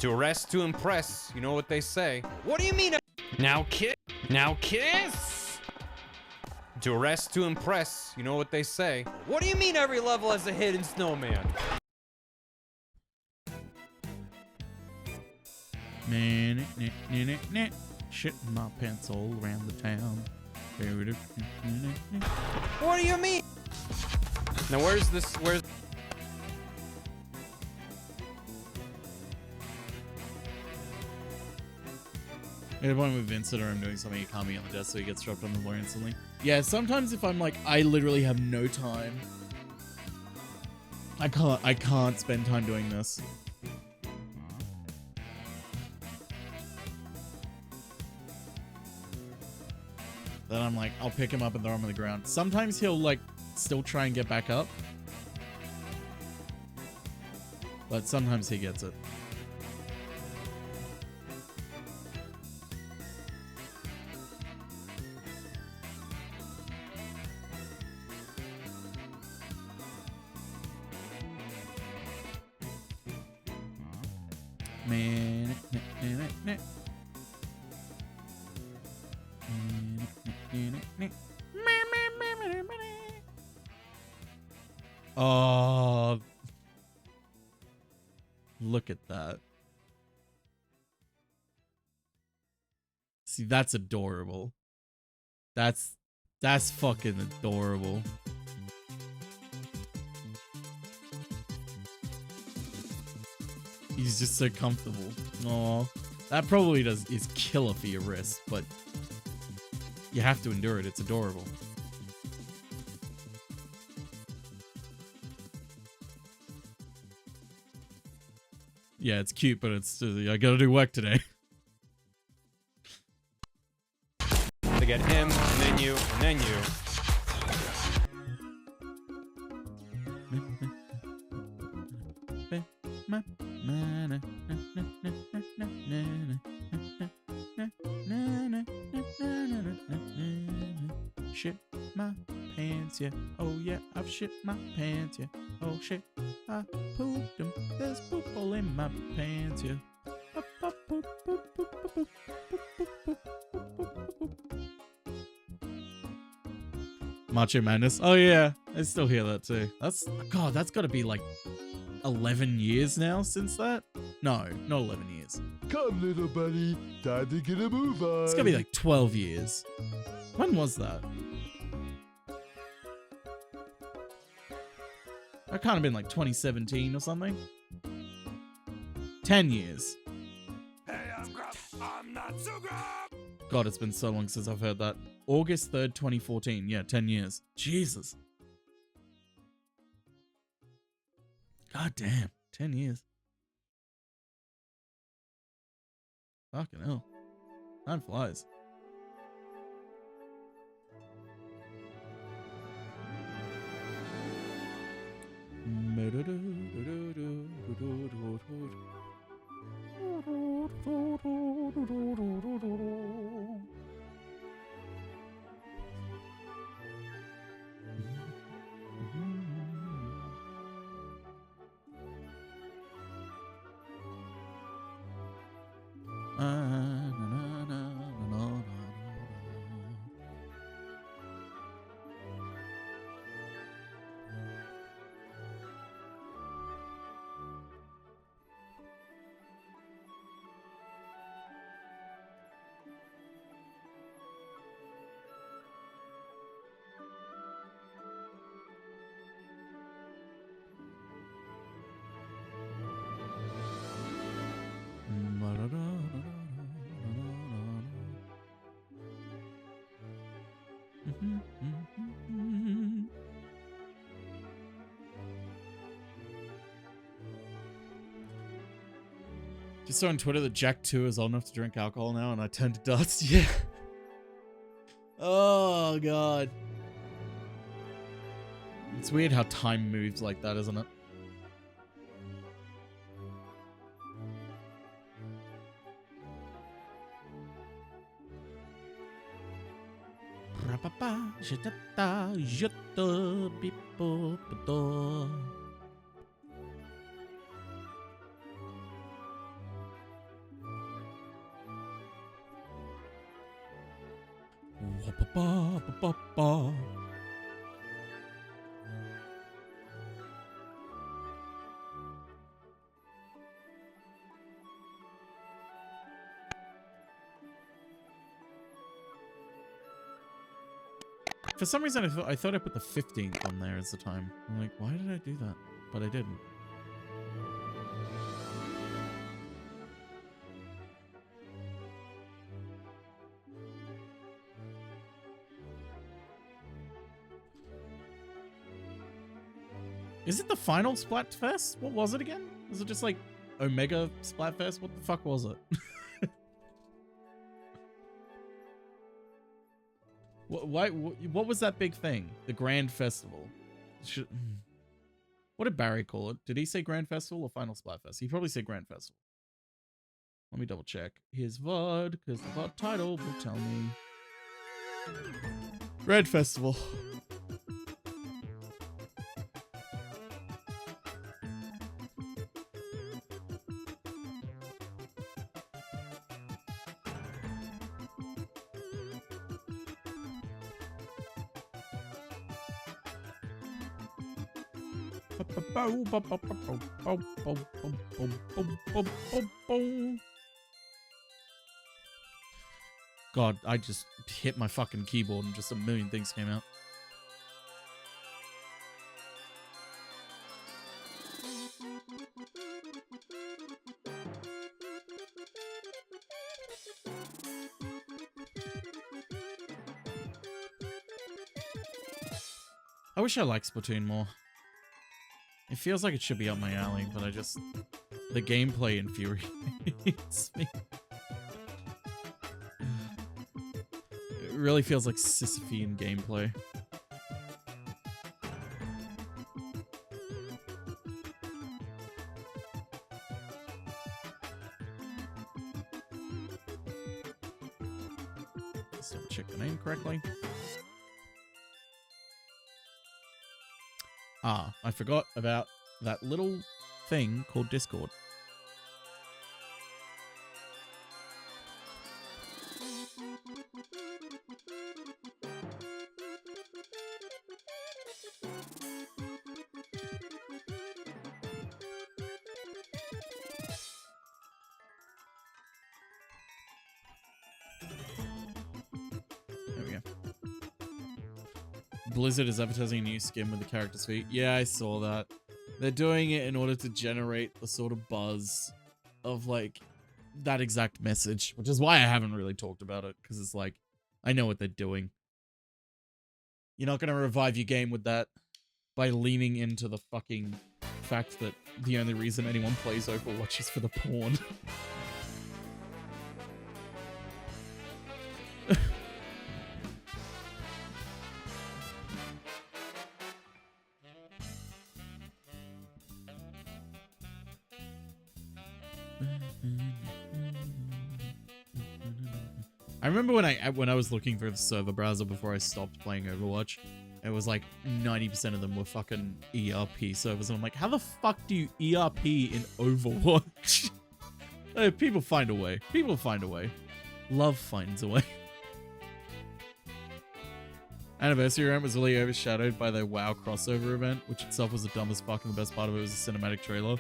To arrest to impress, you know what they say. What do you mean? Now kiss! Now kiss! To arrest to impress, you know what they say. What do you mean every level has a hidden snowman? Shitting my pants all around the town. What do you mean? Now where's this? Where's? At a point with Vincent or I'm doing something, he can't be on the desk, so he gets dropped on the floor instantly. Yeah, sometimes if I'm like, I literally have no time. I can't spend time doing this. Then I'm like, I'll pick him up and throw him on the ground. Sometimes he'll like still try and get back up. But sometimes he gets it. Man. Oh, look at that. See, that's adorable. That's fucking adorable. He's just so comfortable. Aw. That probably is killer for your wrist, but you have to endure it. It's adorable. Yeah, it's cute, but it's I gotta do work today. To get him, and then you, and then you. Shit my pants, yeah. Oh yeah, I've shit my pants, yeah. Oh shit, I pooped them. There's poop all in my pants, yeah. Macho Madness. Oh yeah, I still hear that too. That's gotta be like 11 years now since that. No, not 11 years. Come, little buddy, time to get a move on. It's gotta be like 12 years. When was that? That can't have been like 2017 or something. 10 years. Hey, I'm Gruff. I'm not so Gruff. God, it's been so long since I've heard that. August 3rd, 2014. Yeah, 10 years. Jesus. God damn. 10 years. Fucking hell. Time flies. Just saw on Twitter that Jack 2 is old enough to drink alcohol now, and I turned to dust. Yeah. Oh, God. It's weird how time moves like that, isn't it? For some reason, I thought I put the 15th on there as the time. I'm like, why did I do that? But I didn't. Is it the final Splatfest? What was it again? Was it just like Omega Splatfest? What the fuck was it? What was that big thing? The Grand Festival. What did Barry call it? Did he say Grand Festival or Final Splatfest? He probably said Grand Festival. Let me double check his VOD, because the VOD title will tell me. Grand Festival. God, I just hit my fucking keyboard and just a million things came out. I wish I liked Splatoon more. It feels like it should be up my alley, but the gameplay infuriates me. It really feels like Sisyphean gameplay. Let's double check the name correctly. Ah, I forgot about that little thing called Discord. There we go. Blizzard is advertising a new skin with the character's feet. Yeah, I saw that. They're doing it in order to generate the sort of buzz of, like, that exact message, which is why I haven't really talked about it, because it's like, I know what they're doing. You're not going to revive your game with that by leaning into the fucking fact that the only reason anyone plays Overwatch is for the porn. I remember when I was looking through the server browser before I stopped playing Overwatch, it was like 90% of them were fucking ERP servers, and I'm like, how the fuck do you ERP in Overwatch? People find a way. People find a way. Love finds a way. Anniversary event was really overshadowed by the WoW crossover event, which itself was the dumbest fuck, and the best part of it was a cinematic trailer.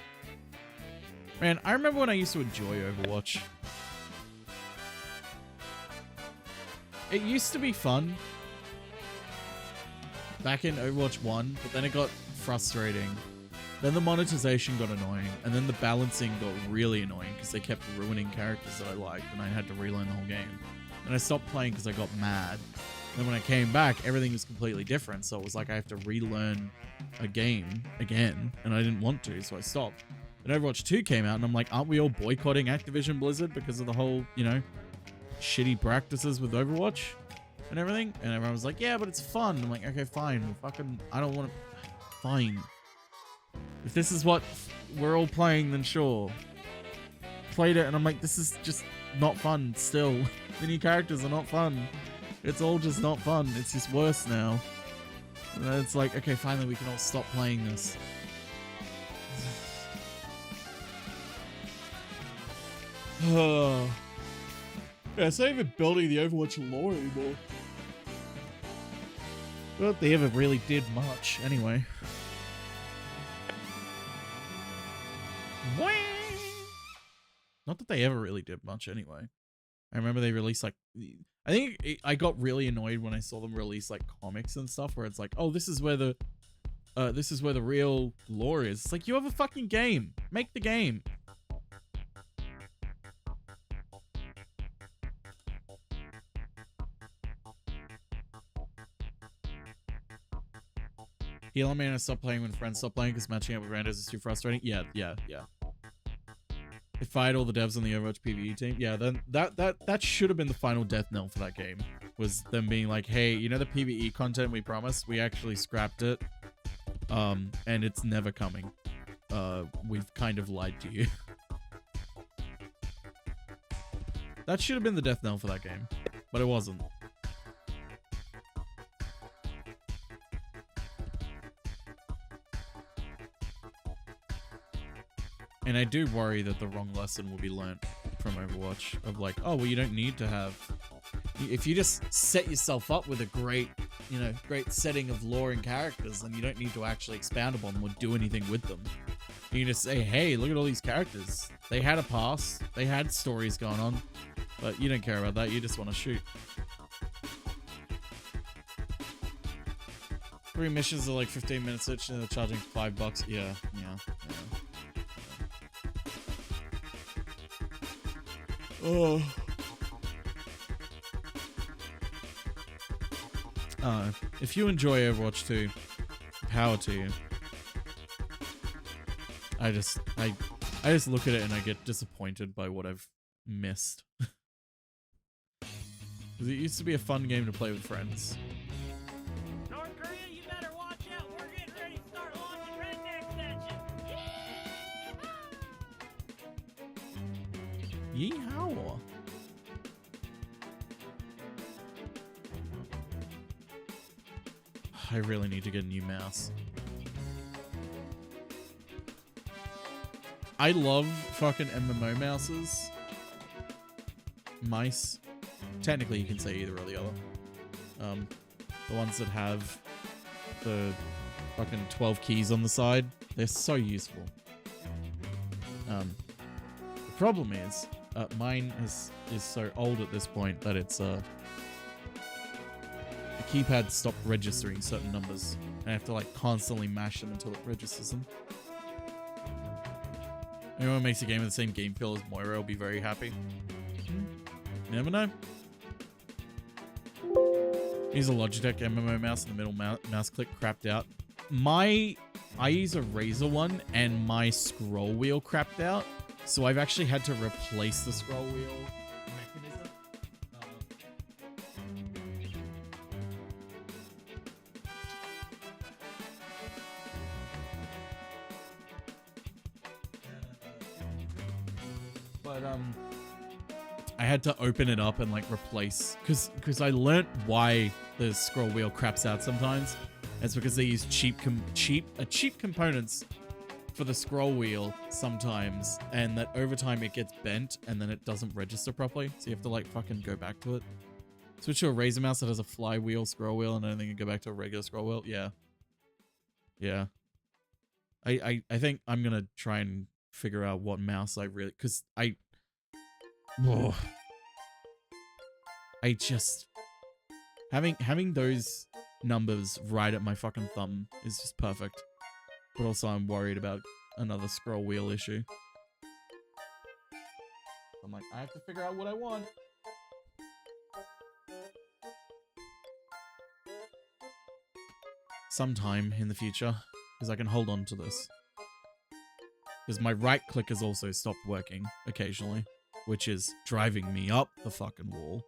Man, I remember when I used to enjoy Overwatch. It used to be fun back in Overwatch 1, but then it got frustrating. Then the monetization got annoying, and then the balancing got really annoying because they kept ruining characters that I liked, and I had to relearn the whole game. And I stopped playing because I got mad. And then when I came back, everything was completely different, so it was like I have to relearn a game again, and I didn't want to, so I stopped. And Overwatch 2 came out, and I'm like, aren't we all boycotting Activision Blizzard because of the whole, you know, shitty practices with Overwatch and everything? And everyone was like, yeah, but it's fun. I'm like, okay, fine. Well, fucking, I don't want to. Fine. If this is what we're all playing, then sure. Played it, and I'm like, this is just not fun still. The new characters are not fun. It's all just not fun. It's just worse now. And then it's like, okay, finally, we can all stop playing this. Oh. Yeah, it's not even building the Overwatch lore anymore. Well, they ever really did much, anyway. Not that they ever really did much, anyway. I remember they released, like... I think I got really annoyed when I saw them release, like, comics and stuff, where it's like, oh, this is where the real lore is. It's like, you have a fucking game. Make the game. Healer Man, I stopped playing when friends stopped playing because matching up with randos is too frustrating. Yeah. They fired all the devs on the Overwatch PvE team. Yeah, then that should have been the final death knell for that game. Was them being like, hey, you know the PvE content we promised? We actually scrapped it. And it's never coming. We've kind of lied to you. That should have been the death knell for that game, but it wasn't. And I do worry that the wrong lesson will be learnt from Overwatch of like, oh, well, you don't need to have... If you just set yourself up with a great, great setting of lore and characters, then you don't need to actually expound upon them or do anything with them. You can just say, hey, look at all these characters. They had a past. They had stories going on. But you don't care about that. You just want to shoot. 3 missions are like 15 minutes each and they're charging $5. Yeah. Oh. If you enjoy Overwatch 2, power to you. I just look at it and I get disappointed by what I've missed. Because it used to be a fun game to play with friends. North Korea, you better watch out. We're getting ready to start launching redneck extension. Yeehaw! I really need to get a new mouse. I love fucking MMO mouses. Mice. Technically, you can say either or the other. The ones that have the fucking 12 keys on the side, they're so useful. The problem is, mine is so old at this point that it's the keypad stopped registering certain numbers, and I have to like constantly mash them until it registers them. Anyone who makes a game with the same game feel as Moira will be very happy. You never know. Use a Logitech MMO mouse and the middle mouse click crapped out. I use a Razer one and my scroll wheel crapped out. So I've actually had to replace the scroll wheel mechanism. But I had to open it up and like replace because I learnt why the scroll wheel craps out sometimes. It's because they use cheap components for the scroll wheel sometimes, and that over time it gets bent and then it doesn't register properly. So you have to like fucking go back to it. Switch to a Razer mouse that has a flywheel scroll wheel, and then you go back to a regular scroll wheel. Yeah. I think I'm gonna try and figure out what mouse I really, because I just having those numbers right at my fucking thumb is just perfect. But also I'm worried about another scroll wheel issue. I'm like, I have to figure out what I want. Sometime in the future, because I can hold on to this. Because my right click has also stopped working occasionally, which is driving me up the fucking wall.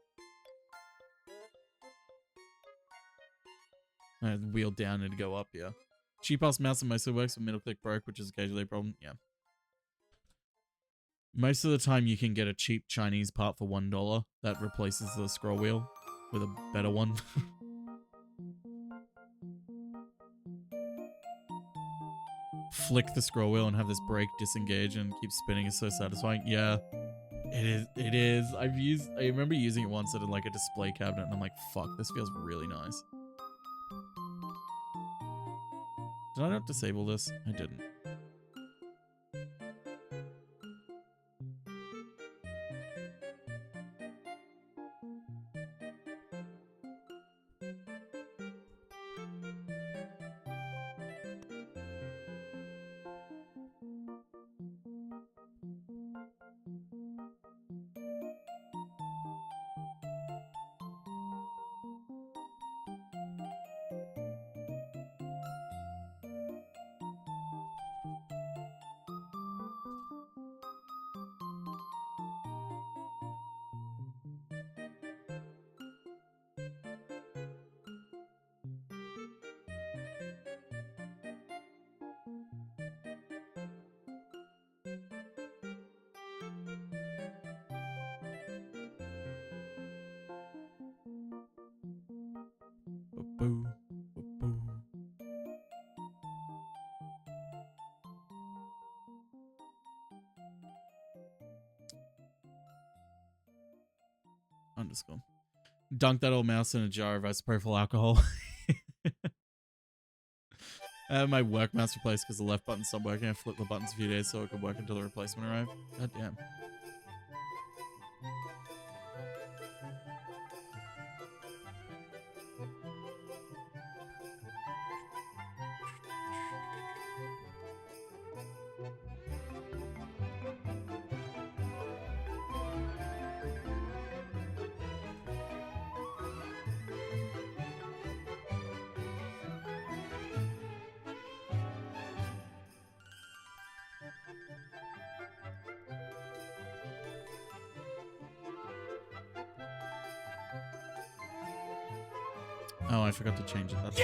Wheel down and go up, yeah. Cheap ass mouse and mostly works, but middle click broke, which is occasionally a problem. Yeah. Most of the time you can get a cheap Chinese part for $1 that replaces the scroll wheel with a better one. Flick the scroll wheel and have this brake disengage and keep spinning is so satisfying. Yeah. It is. I remember using it once at like a display cabinet and I'm like, fuck, this feels really nice. Did I not disable this? I didn't. Boo. Boo. Underscore. Dunk that old mouse in a jar of isopropyl alcohol. I had my work mouse replaced because the left button stopped working. I flipped the buttons a few days so it could work until the replacement arrived. God damn. Oh, I forgot to change it. That's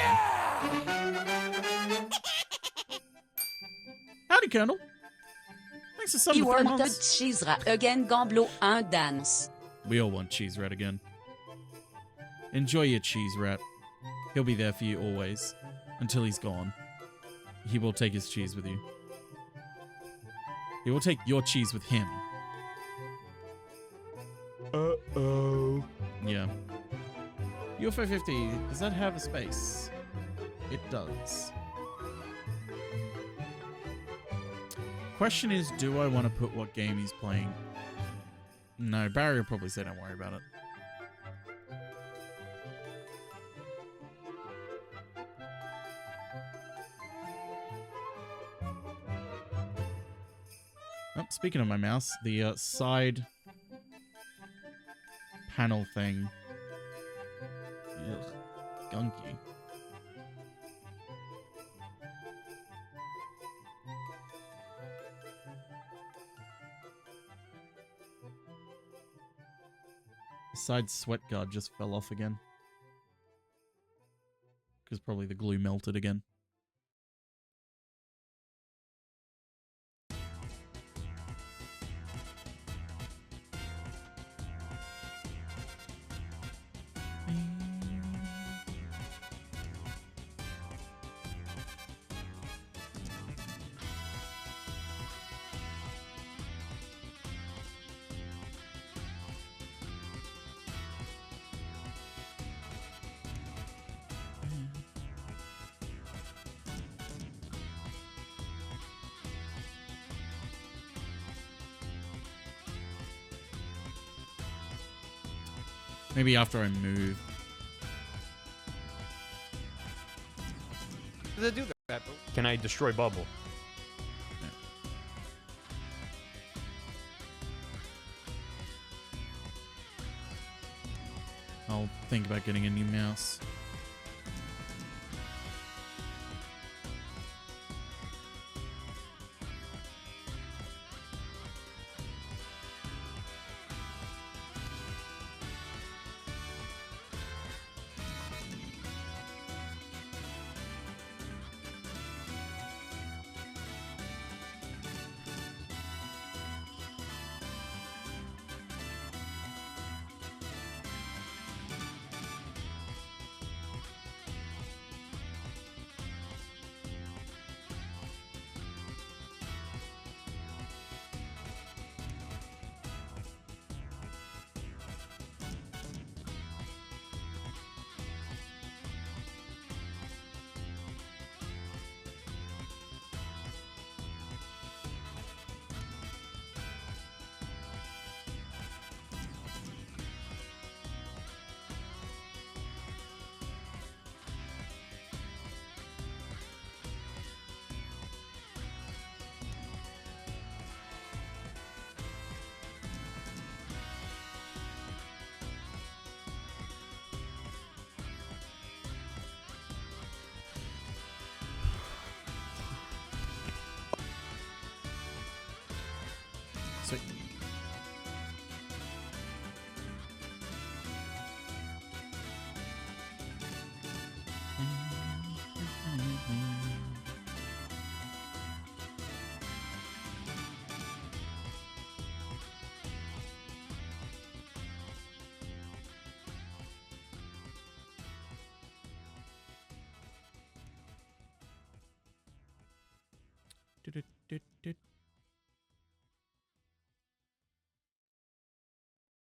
Howdy, Colonel. Thanks for subbing You for 3 want to months. cheese again Gamblo un dance. We all want Cheese Rat again. Enjoy your Cheese Rat. He'll be there for you always. Until he's gone. He will take his cheese with you. He will take your cheese with him. Uh-oh. Yeah. UFO 50, does that have a space? It does. Question is, do I want to put what game he's playing? No, Barry will probably say don't worry about it. Oh, speaking of my mouse, the side panel thing. Ugh, gunky. The side sweat guard just fell off again. Because probably the glue melted again. Maybe after I move. Does it do that? Can I destroy Bubble? I'll think about getting a new mouse.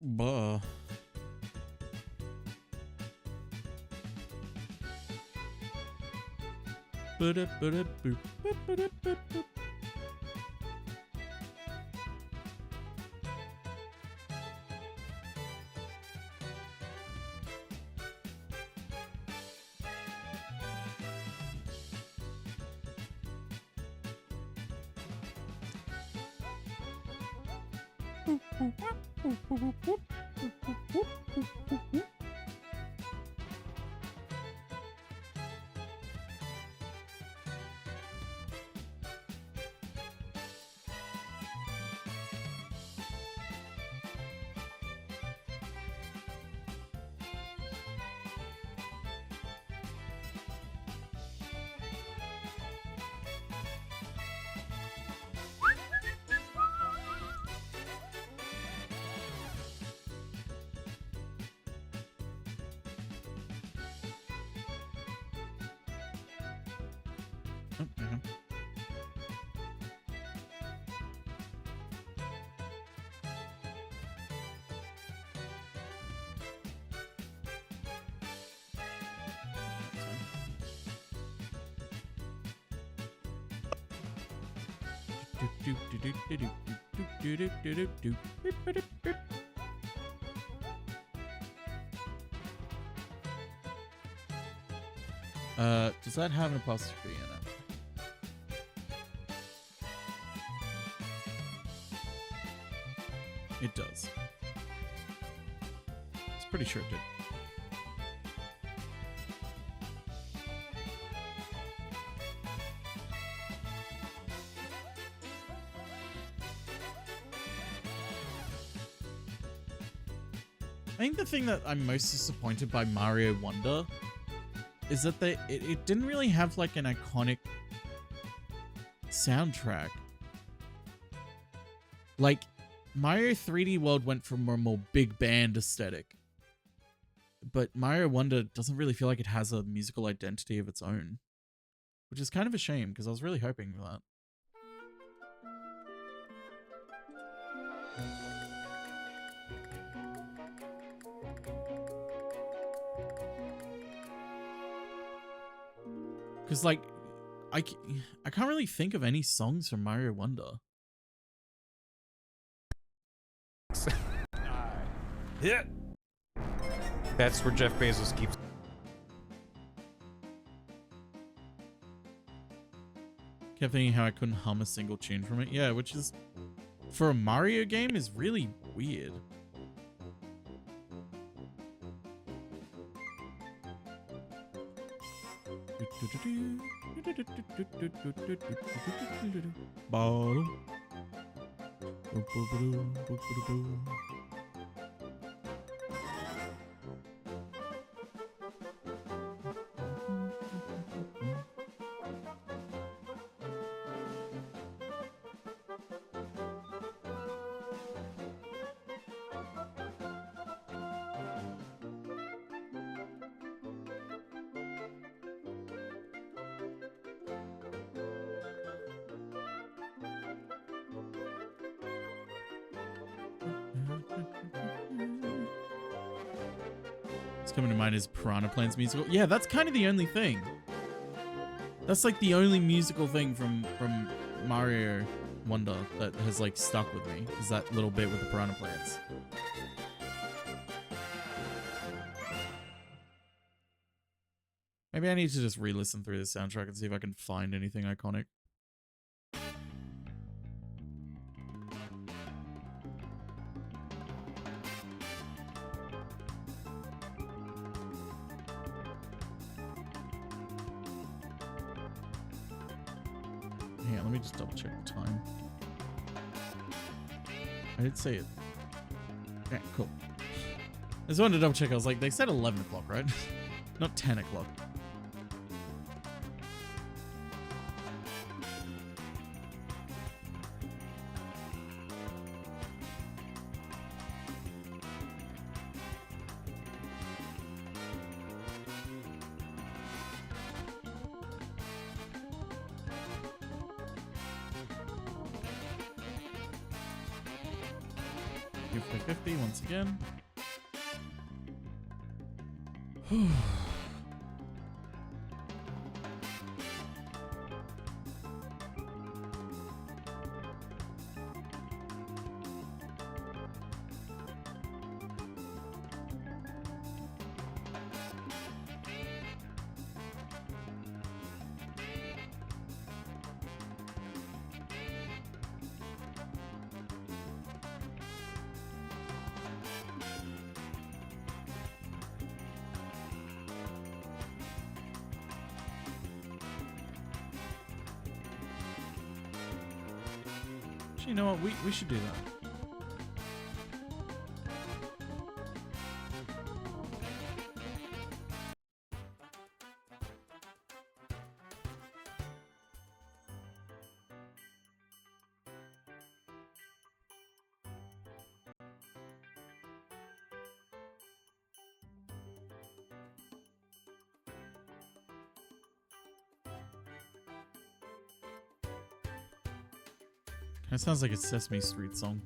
Buh. Oh, hang on. Does that have an apostrophe in it? It does. It's pretty sure it did. I think the thing that I'm most disappointed by Mario Wonder is that it didn't really have like an iconic soundtrack. Like Mario 3D World went for a more big band aesthetic, but Mario Wonder doesn't really feel like it has a musical identity of its own, which is kind of a shame because I was really hoping for that. Because, like, I can't really think of any songs from Mario Wonder. Yeah. That's where Jeff Bezos keeps. Kept thinking how I couldn't hum a single tune from it. Yeah, which is, for a Mario game, is really weird. What's coming to mind is Piranha Plant's musical. Yeah, that's kind of the only thing. That's like the only musical thing from Mario Wonder that has like stuck with me, is that little bit with the Piranha Plants. Maybe I need to just re-listen through the soundtrack and see if I can find anything iconic. Yeah, let me just double check the time. I did say it. Yeah, cool. I just wanted to double check. I was like, they said 11 o'clock, right? Not 10 o'clock. 50 once again. You know what? We should do that. That sounds like a Sesame Street song.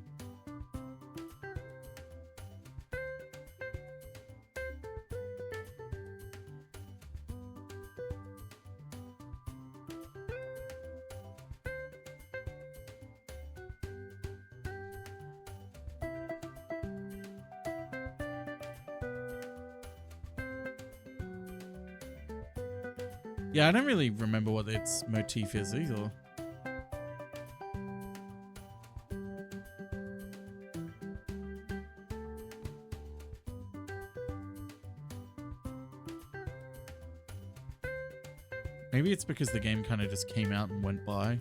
Yeah, I don't really remember what its motif is either. Maybe it's because the game kind of just came out and went by,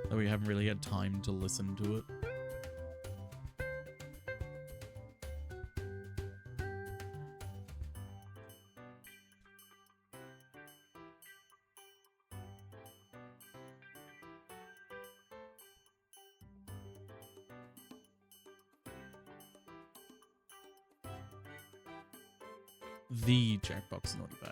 that we haven't really had time to listen to it. The Jackbox Naughty Bag.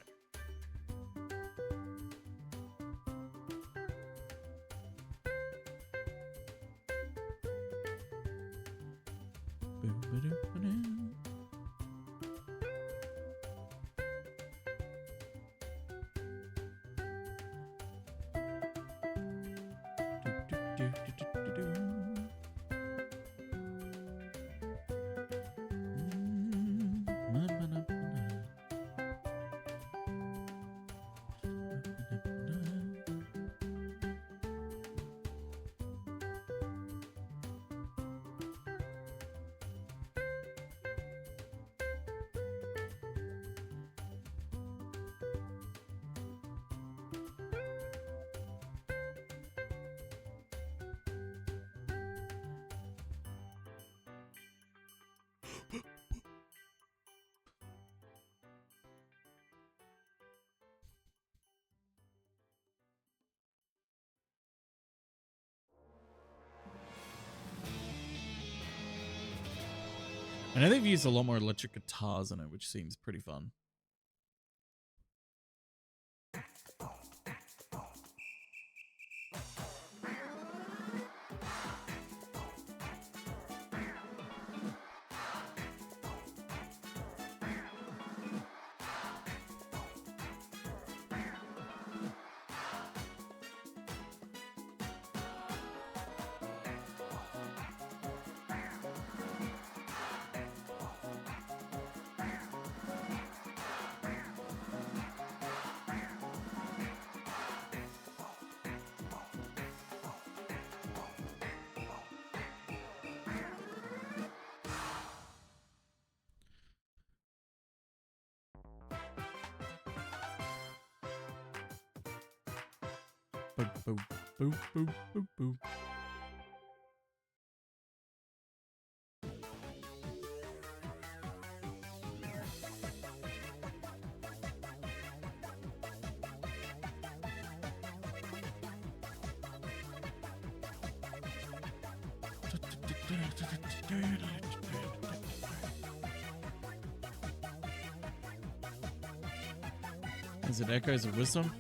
I know they've used a lot more electric guitars in it, which seems pretty fun. Boop, boop, boop, boop, boop, boop. Is it Echoes of Wisdom?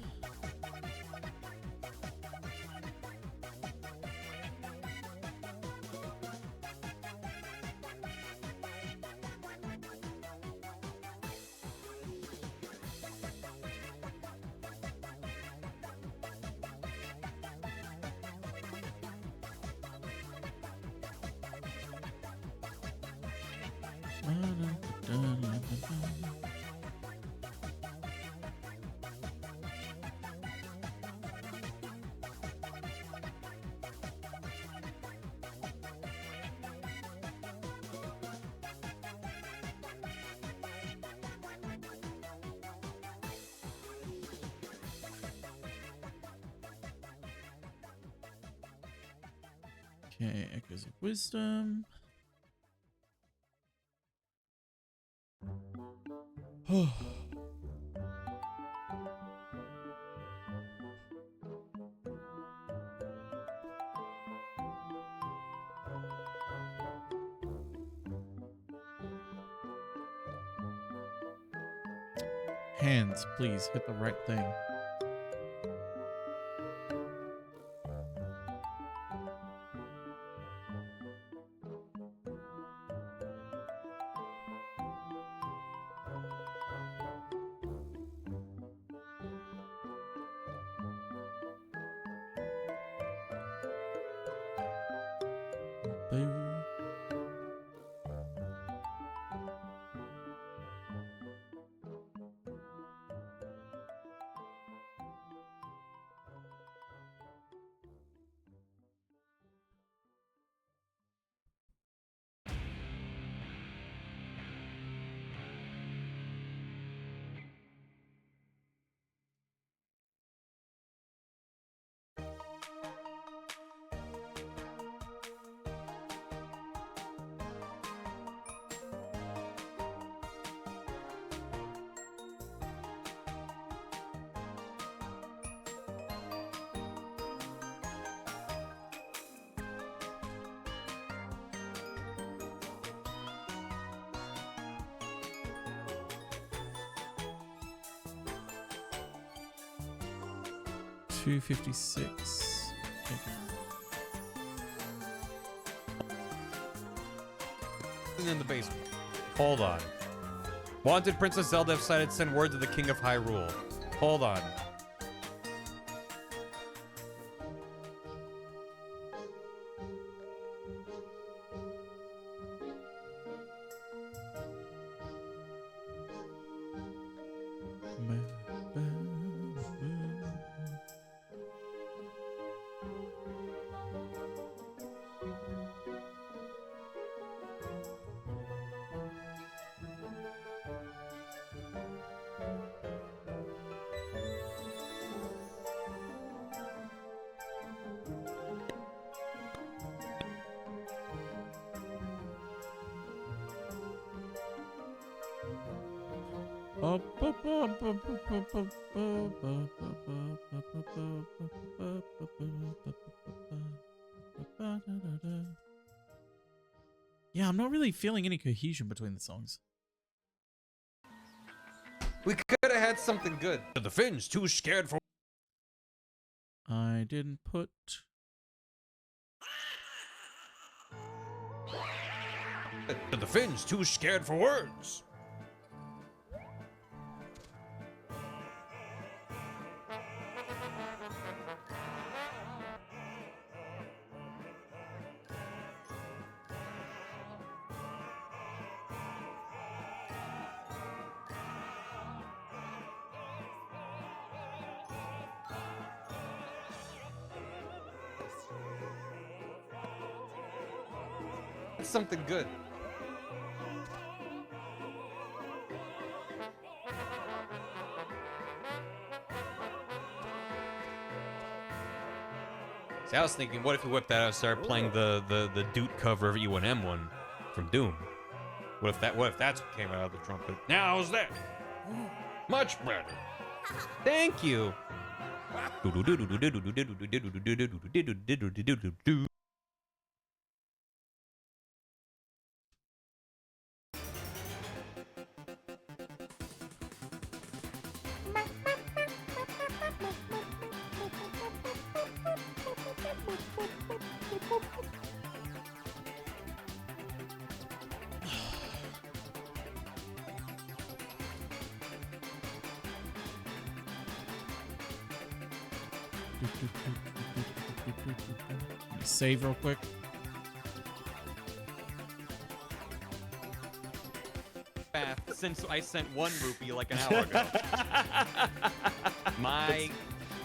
Okay, Echoes of Wisdom. Oh. Hands, please hit the right thing. Boo. $256. In the basement. Hold on. Wanted Princess Zelda have cited send word to the King of Hyrule. Hold on. Yeah, I'm not really feeling any cohesion between the songs. We could have had something good. The Finns too scared for. I didn't put. The Finns too scared for words. Something good. See, I was thinking, what if we whip that out and start playing the Doot cover of E1M one from Doom? What if that's what came out of the trumpet? Now how's that? Much better. Thank you. Save real quick. Since I sent 1 rupee like an hour ago. My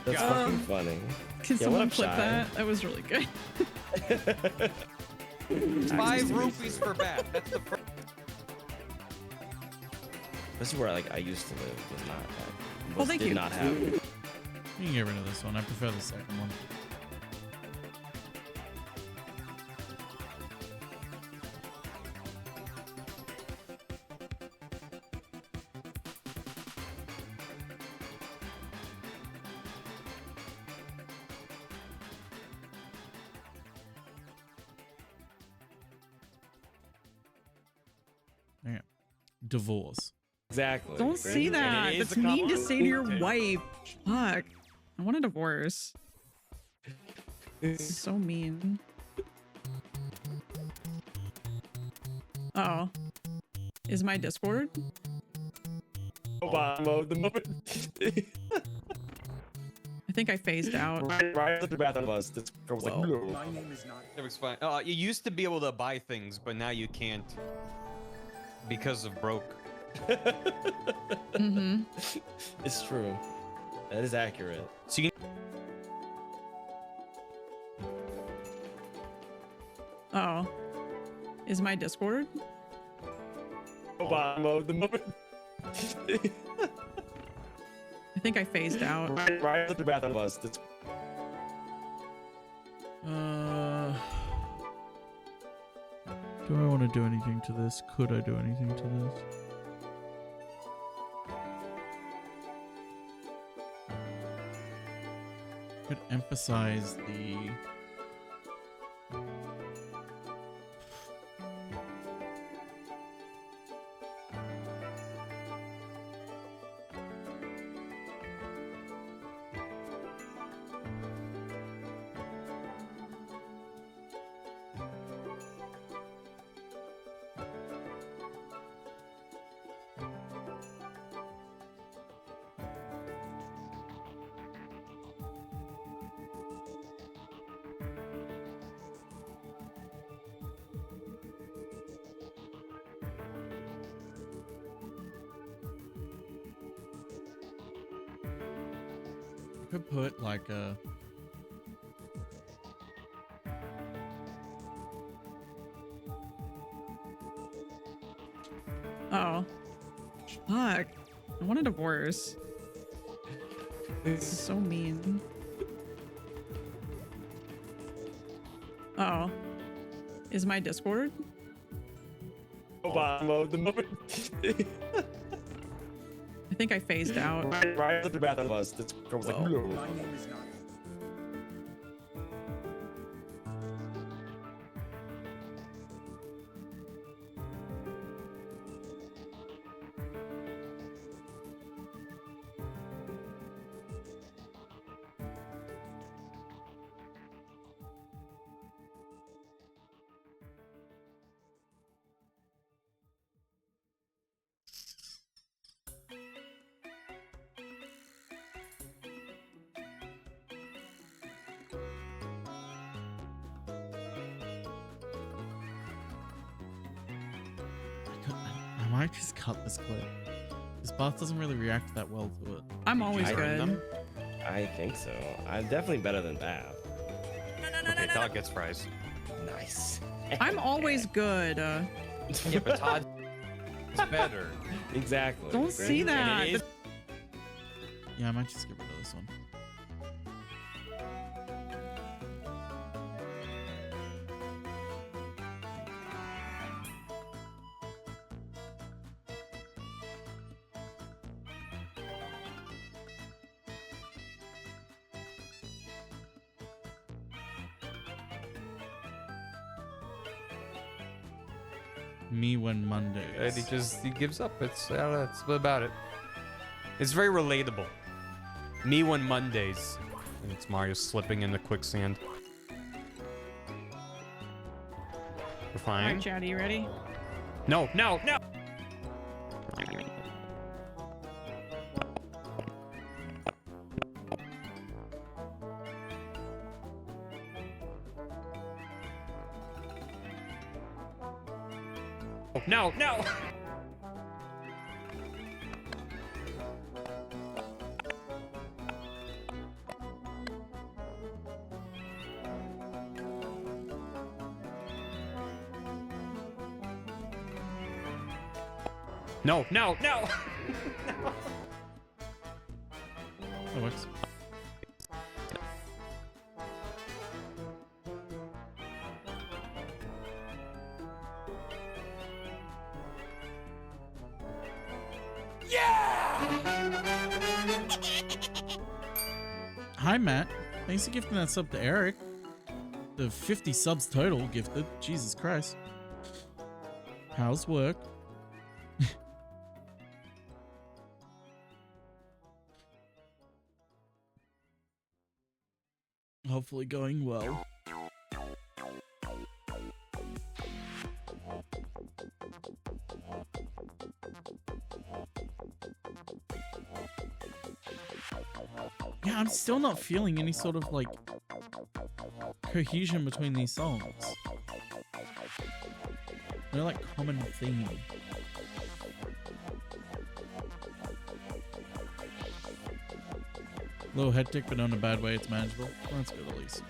That's God. fucking funny. Can Yeah, someone what up, clip Shy? that? That was really good. 5 rupees for Bath. That's the first. This is where like I used to live. Was not that. Well, thank did you. not have. You can get rid of this one. I prefer the second one. Yeah. Divorce. Exactly. Don't say And that. it is That's a mean to say to your compliment. wife. Fuck. I want a divorce. So mean. Uh oh. Is my Discord? Bottom of the moment. I think I phased out. Right at the bathroom bus. This girl was like, no. It was fine. You used to be able to buy things, but now you can't because of broke. Mm-hmm. It's true. That is accurate. So you Uh oh. Is my Discord? Bottom of the moment. I think I phased out. Right at the bathroom bus. This Do I want to do anything to this? Could I do anything to this? Could emphasize the could put like a Oh. Fuck. I want a divorce. So mean. Uh oh. Is my Discord? bottom of the moment. I think I phased out. Right at the bathroom bus. This girl was like, no. I might just cut this clip. This Bath doesn't really react that well to it. I'm always I- good. I think so. I'm definitely better than Bath. okay, Todd gets fries. Nice. I'm always good. Yeah, but Todd is better. Exactly. Don't see that. And it is Yeah, I might just get rid of this one. Me when Mondays. And he gives up. It's that's about it. It's very relatable. Me when Mondays. And it's Mario slipping in the quicksand. We're fine. Alright, Chad, are you ready? No, no, no! No, no! No, no, no! That works. Hi, Matt. Thanks for gifting that sub to Eric. The 50 subs total gifted. Jesus Christ. How's work? hopefully going well. Yeah, I'm still not feeling any sort of like cohesion between these songs. No like common theme. A little hectic, but not in a bad way. It's manageable. Oh, that's good at least.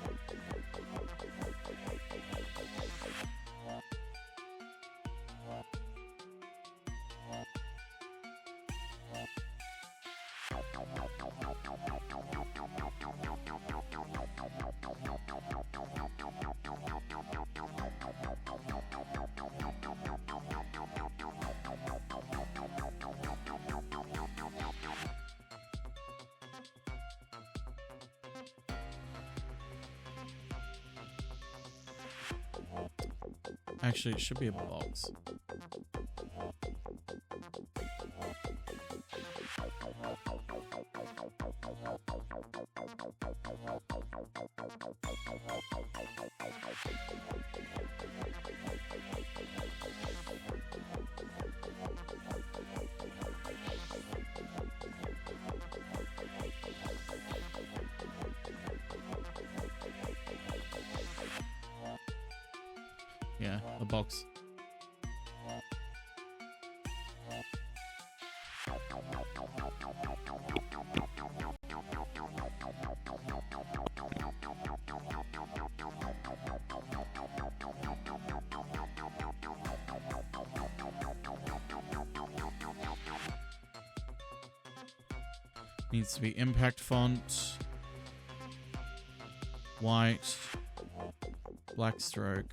Actually, it should be a box. Yeah, a box. Needs to be impact font, white, black stroke.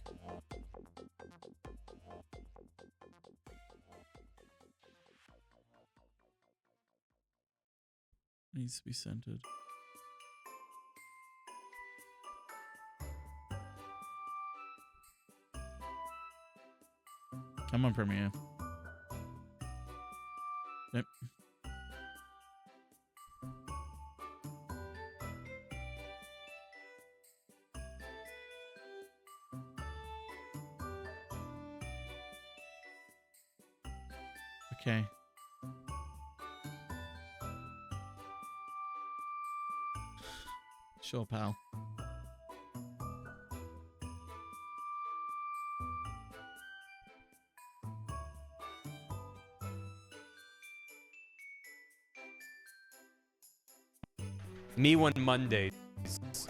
Needs to be centered. Come on, Premiere. Yep. Okay. Sure, pal. Me one Mondays. It's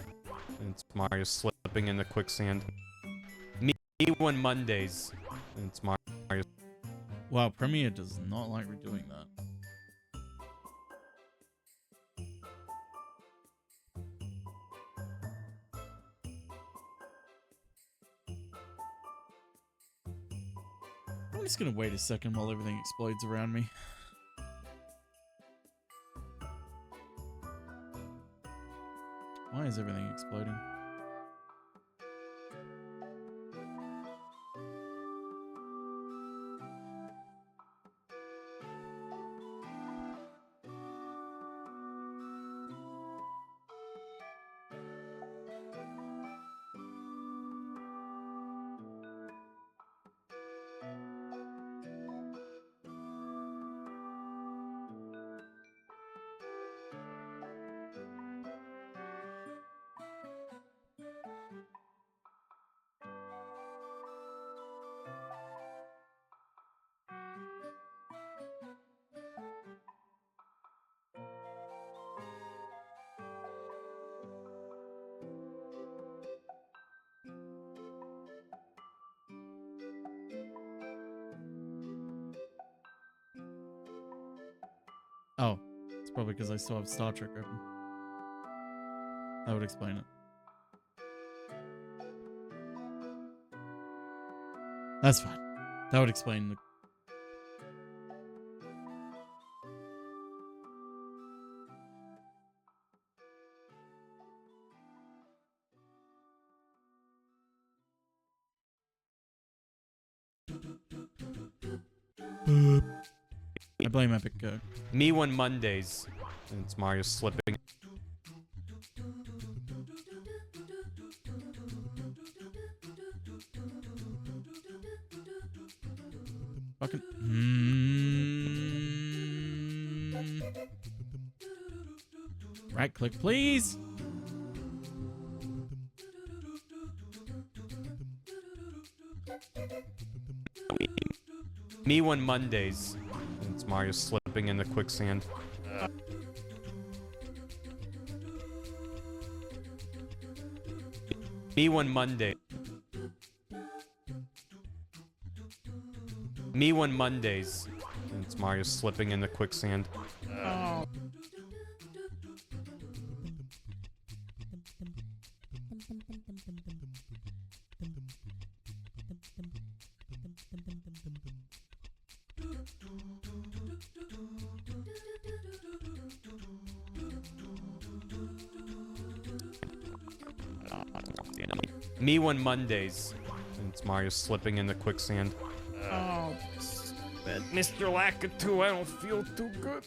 Mario slipping in the quicksand. Me one Mondays. It's Mario. Wow, Premiere does not like redoing that. I'm just gonna wait a second while everything explodes around me. Why is everything exploding? Oh, it's probably because I still have Star Trek open. That would explain it. That's fine. That would explain the... I blame Epic Go. Me one Mondays. It's Mario slipping. Right click, please. Me when Mondays. It's Mario slipping in the quicksand. Me when Monday. Me when Mondays. It's Mario slipping in the quicksand. Oh. Me when Mondays. It's Mario slipping in the quicksand. Oh. Mr. Lakitu, I don't feel too good.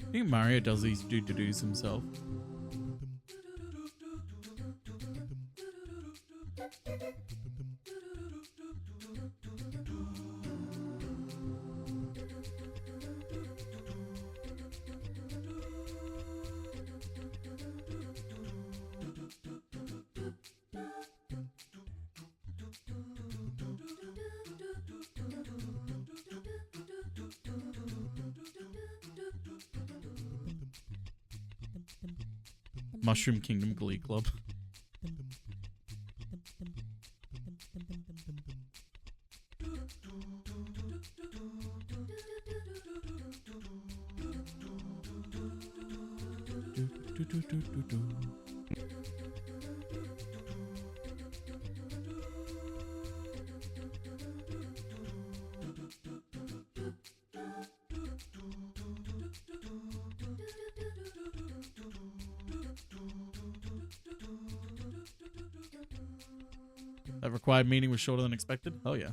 I think Mario does these do-do-dos himself. Mushroom Kingdom Glee Club. That required meeting was shorter than expected? Oh yeah.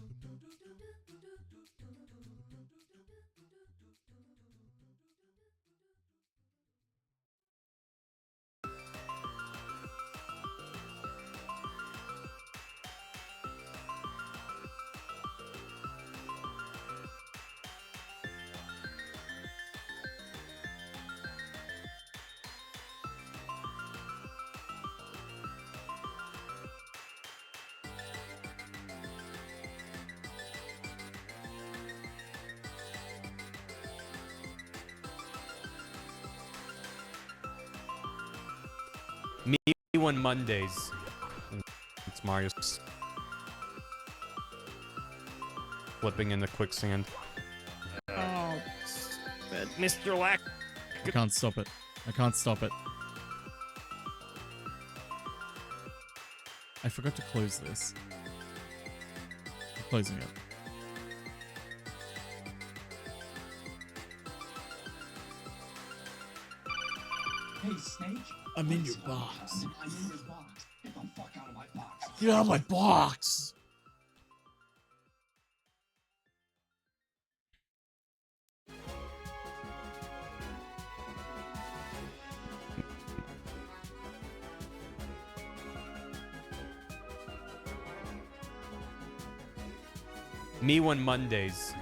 Me when Mondays. It's Mario flipping in the quicksand. Oh. Mr. Lack. I can't stop it. I can't stop it. I forgot to close this. I'm closing it. Hey, Snake. I'm in your box. I'm in your box. Get the fuck out of my box. Get out of my box! Me when Mondays.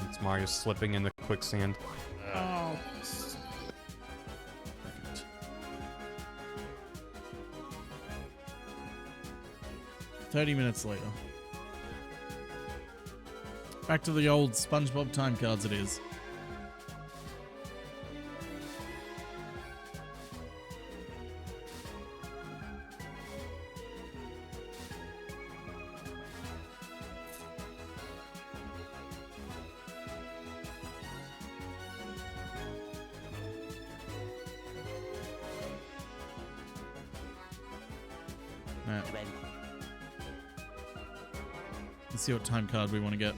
It's Mario slipping in the quicksand. Oh. 30 minutes later. Back to the old SpongeBob time cards it is. Alright. Let's see what time card we want to get.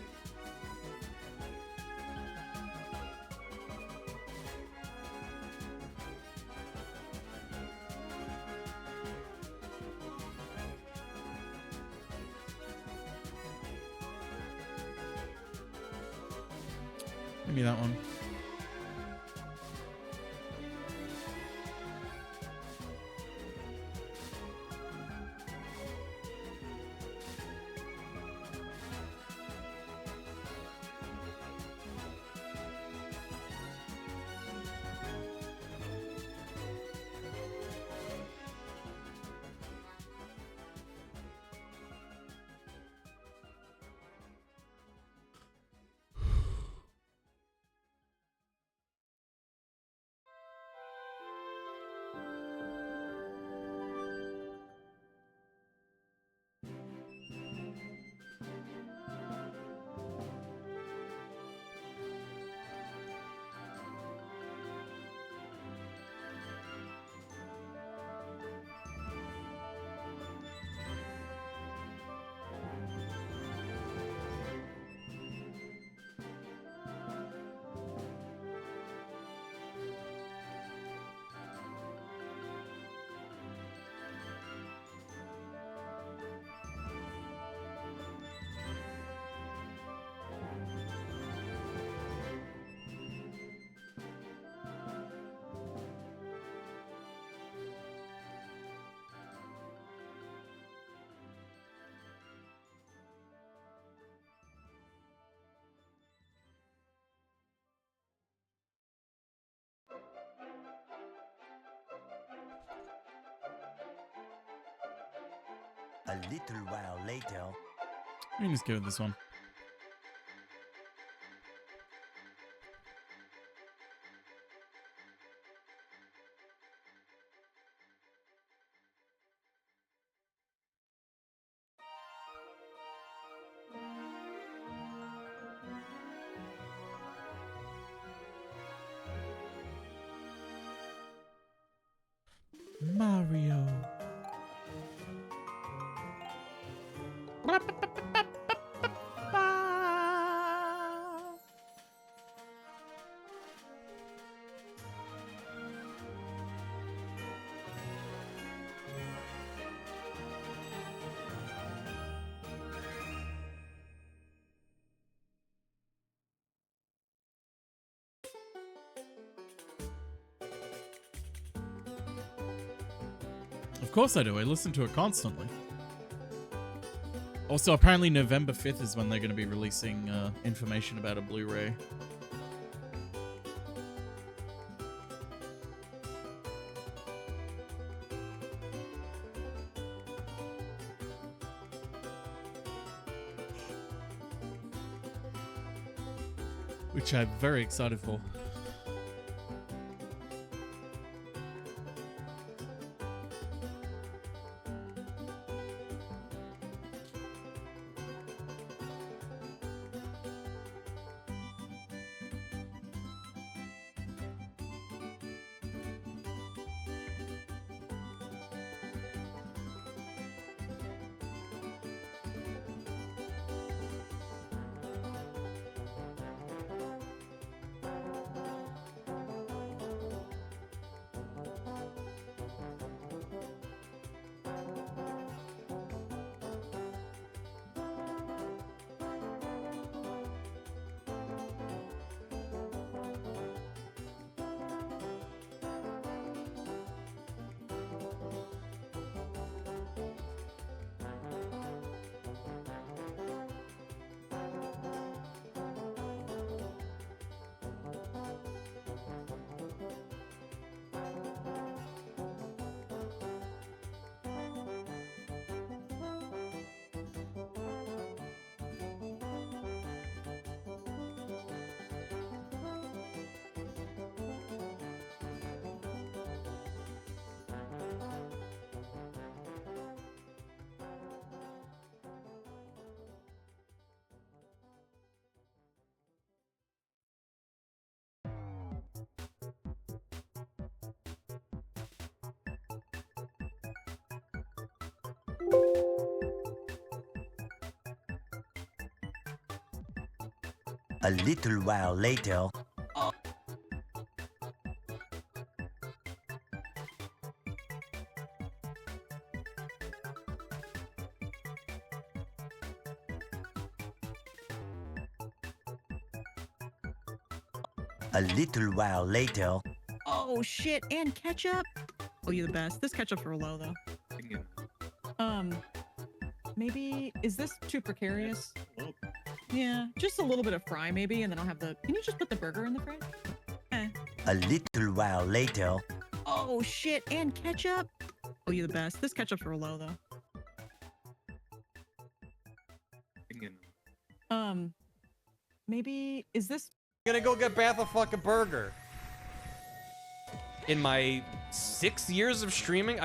Give me that one. A little while later. We can just go with this one. Mario. Of course I do. I listen to it constantly. Also, apparently November 5th is when they're going to be releasing information about a Blu-ray. Which I'm very excited for. A little while later. A little while later. Oh shit, and ketchup. Oh, you're the best. This ketchup's real low though. Maybe is this too precarious? Yeah, just a little bit of fry maybe, and then I'll have the. Can you just put the burger in the fridge? A little while later. Oh shit, and ketchup. Oh, you're the best. This ketchup's real low though. Maybe is this? I'm gonna go get Bath a fucking burger. In my 6 years of streaming,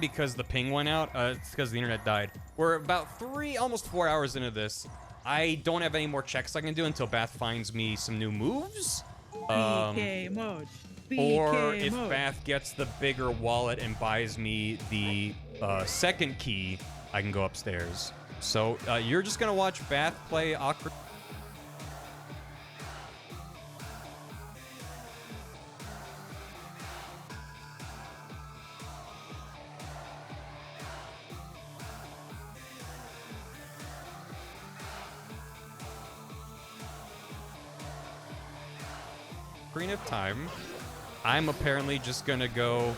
because the ping went out, it's because the internet died. We're about almost 4 hours into this. I don't have any more checks I can do until Bath finds me some new moves. BK mode. Or if Bath gets the bigger wallet and buys me the second key, I can go upstairs. So you're just gonna watch Bath play awkward. Of time. I'm apparently just gonna go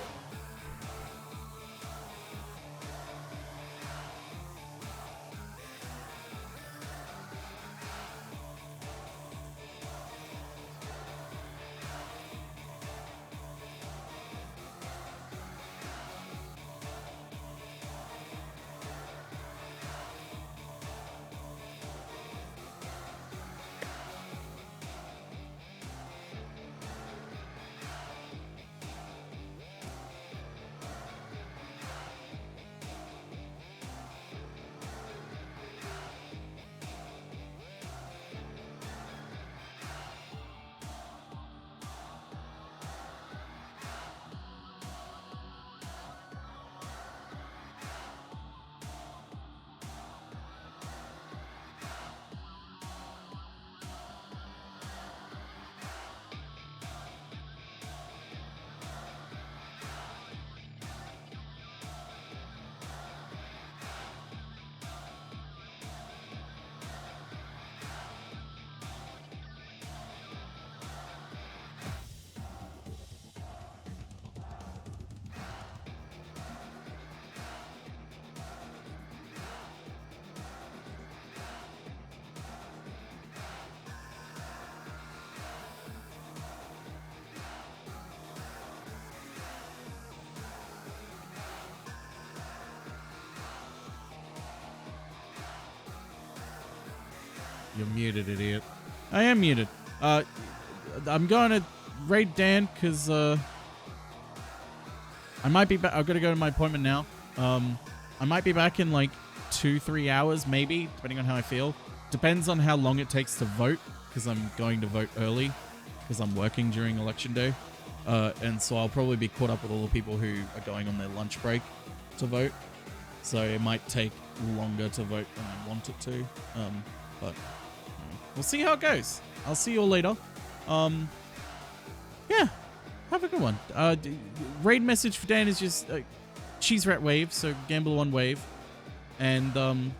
You're muted, idiot. I am muted. I'm going to raid Dan because I might be back. I've got to go to my appointment now. I might be back in like 2-3 hours, maybe, depending on how I feel. Depends on how long it takes to vote, because I'm going to vote early, because I'm working during election day. And so I'll probably be caught up with all the people who are going on their lunch break to vote. So it might take longer to vote than I want it to. But we'll see how it goes. I'll see you all later. Yeah, have a good one. Raid message for Dan is just cheese rat wave, so gamble one wave. And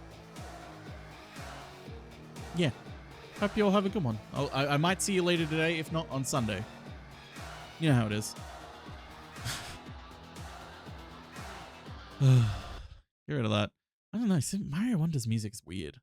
yeah, hope you all have a good one. I might see you later today, if not on Sunday. You know how it is. Get rid of that. I don't know. Mario Wonder's music is weird.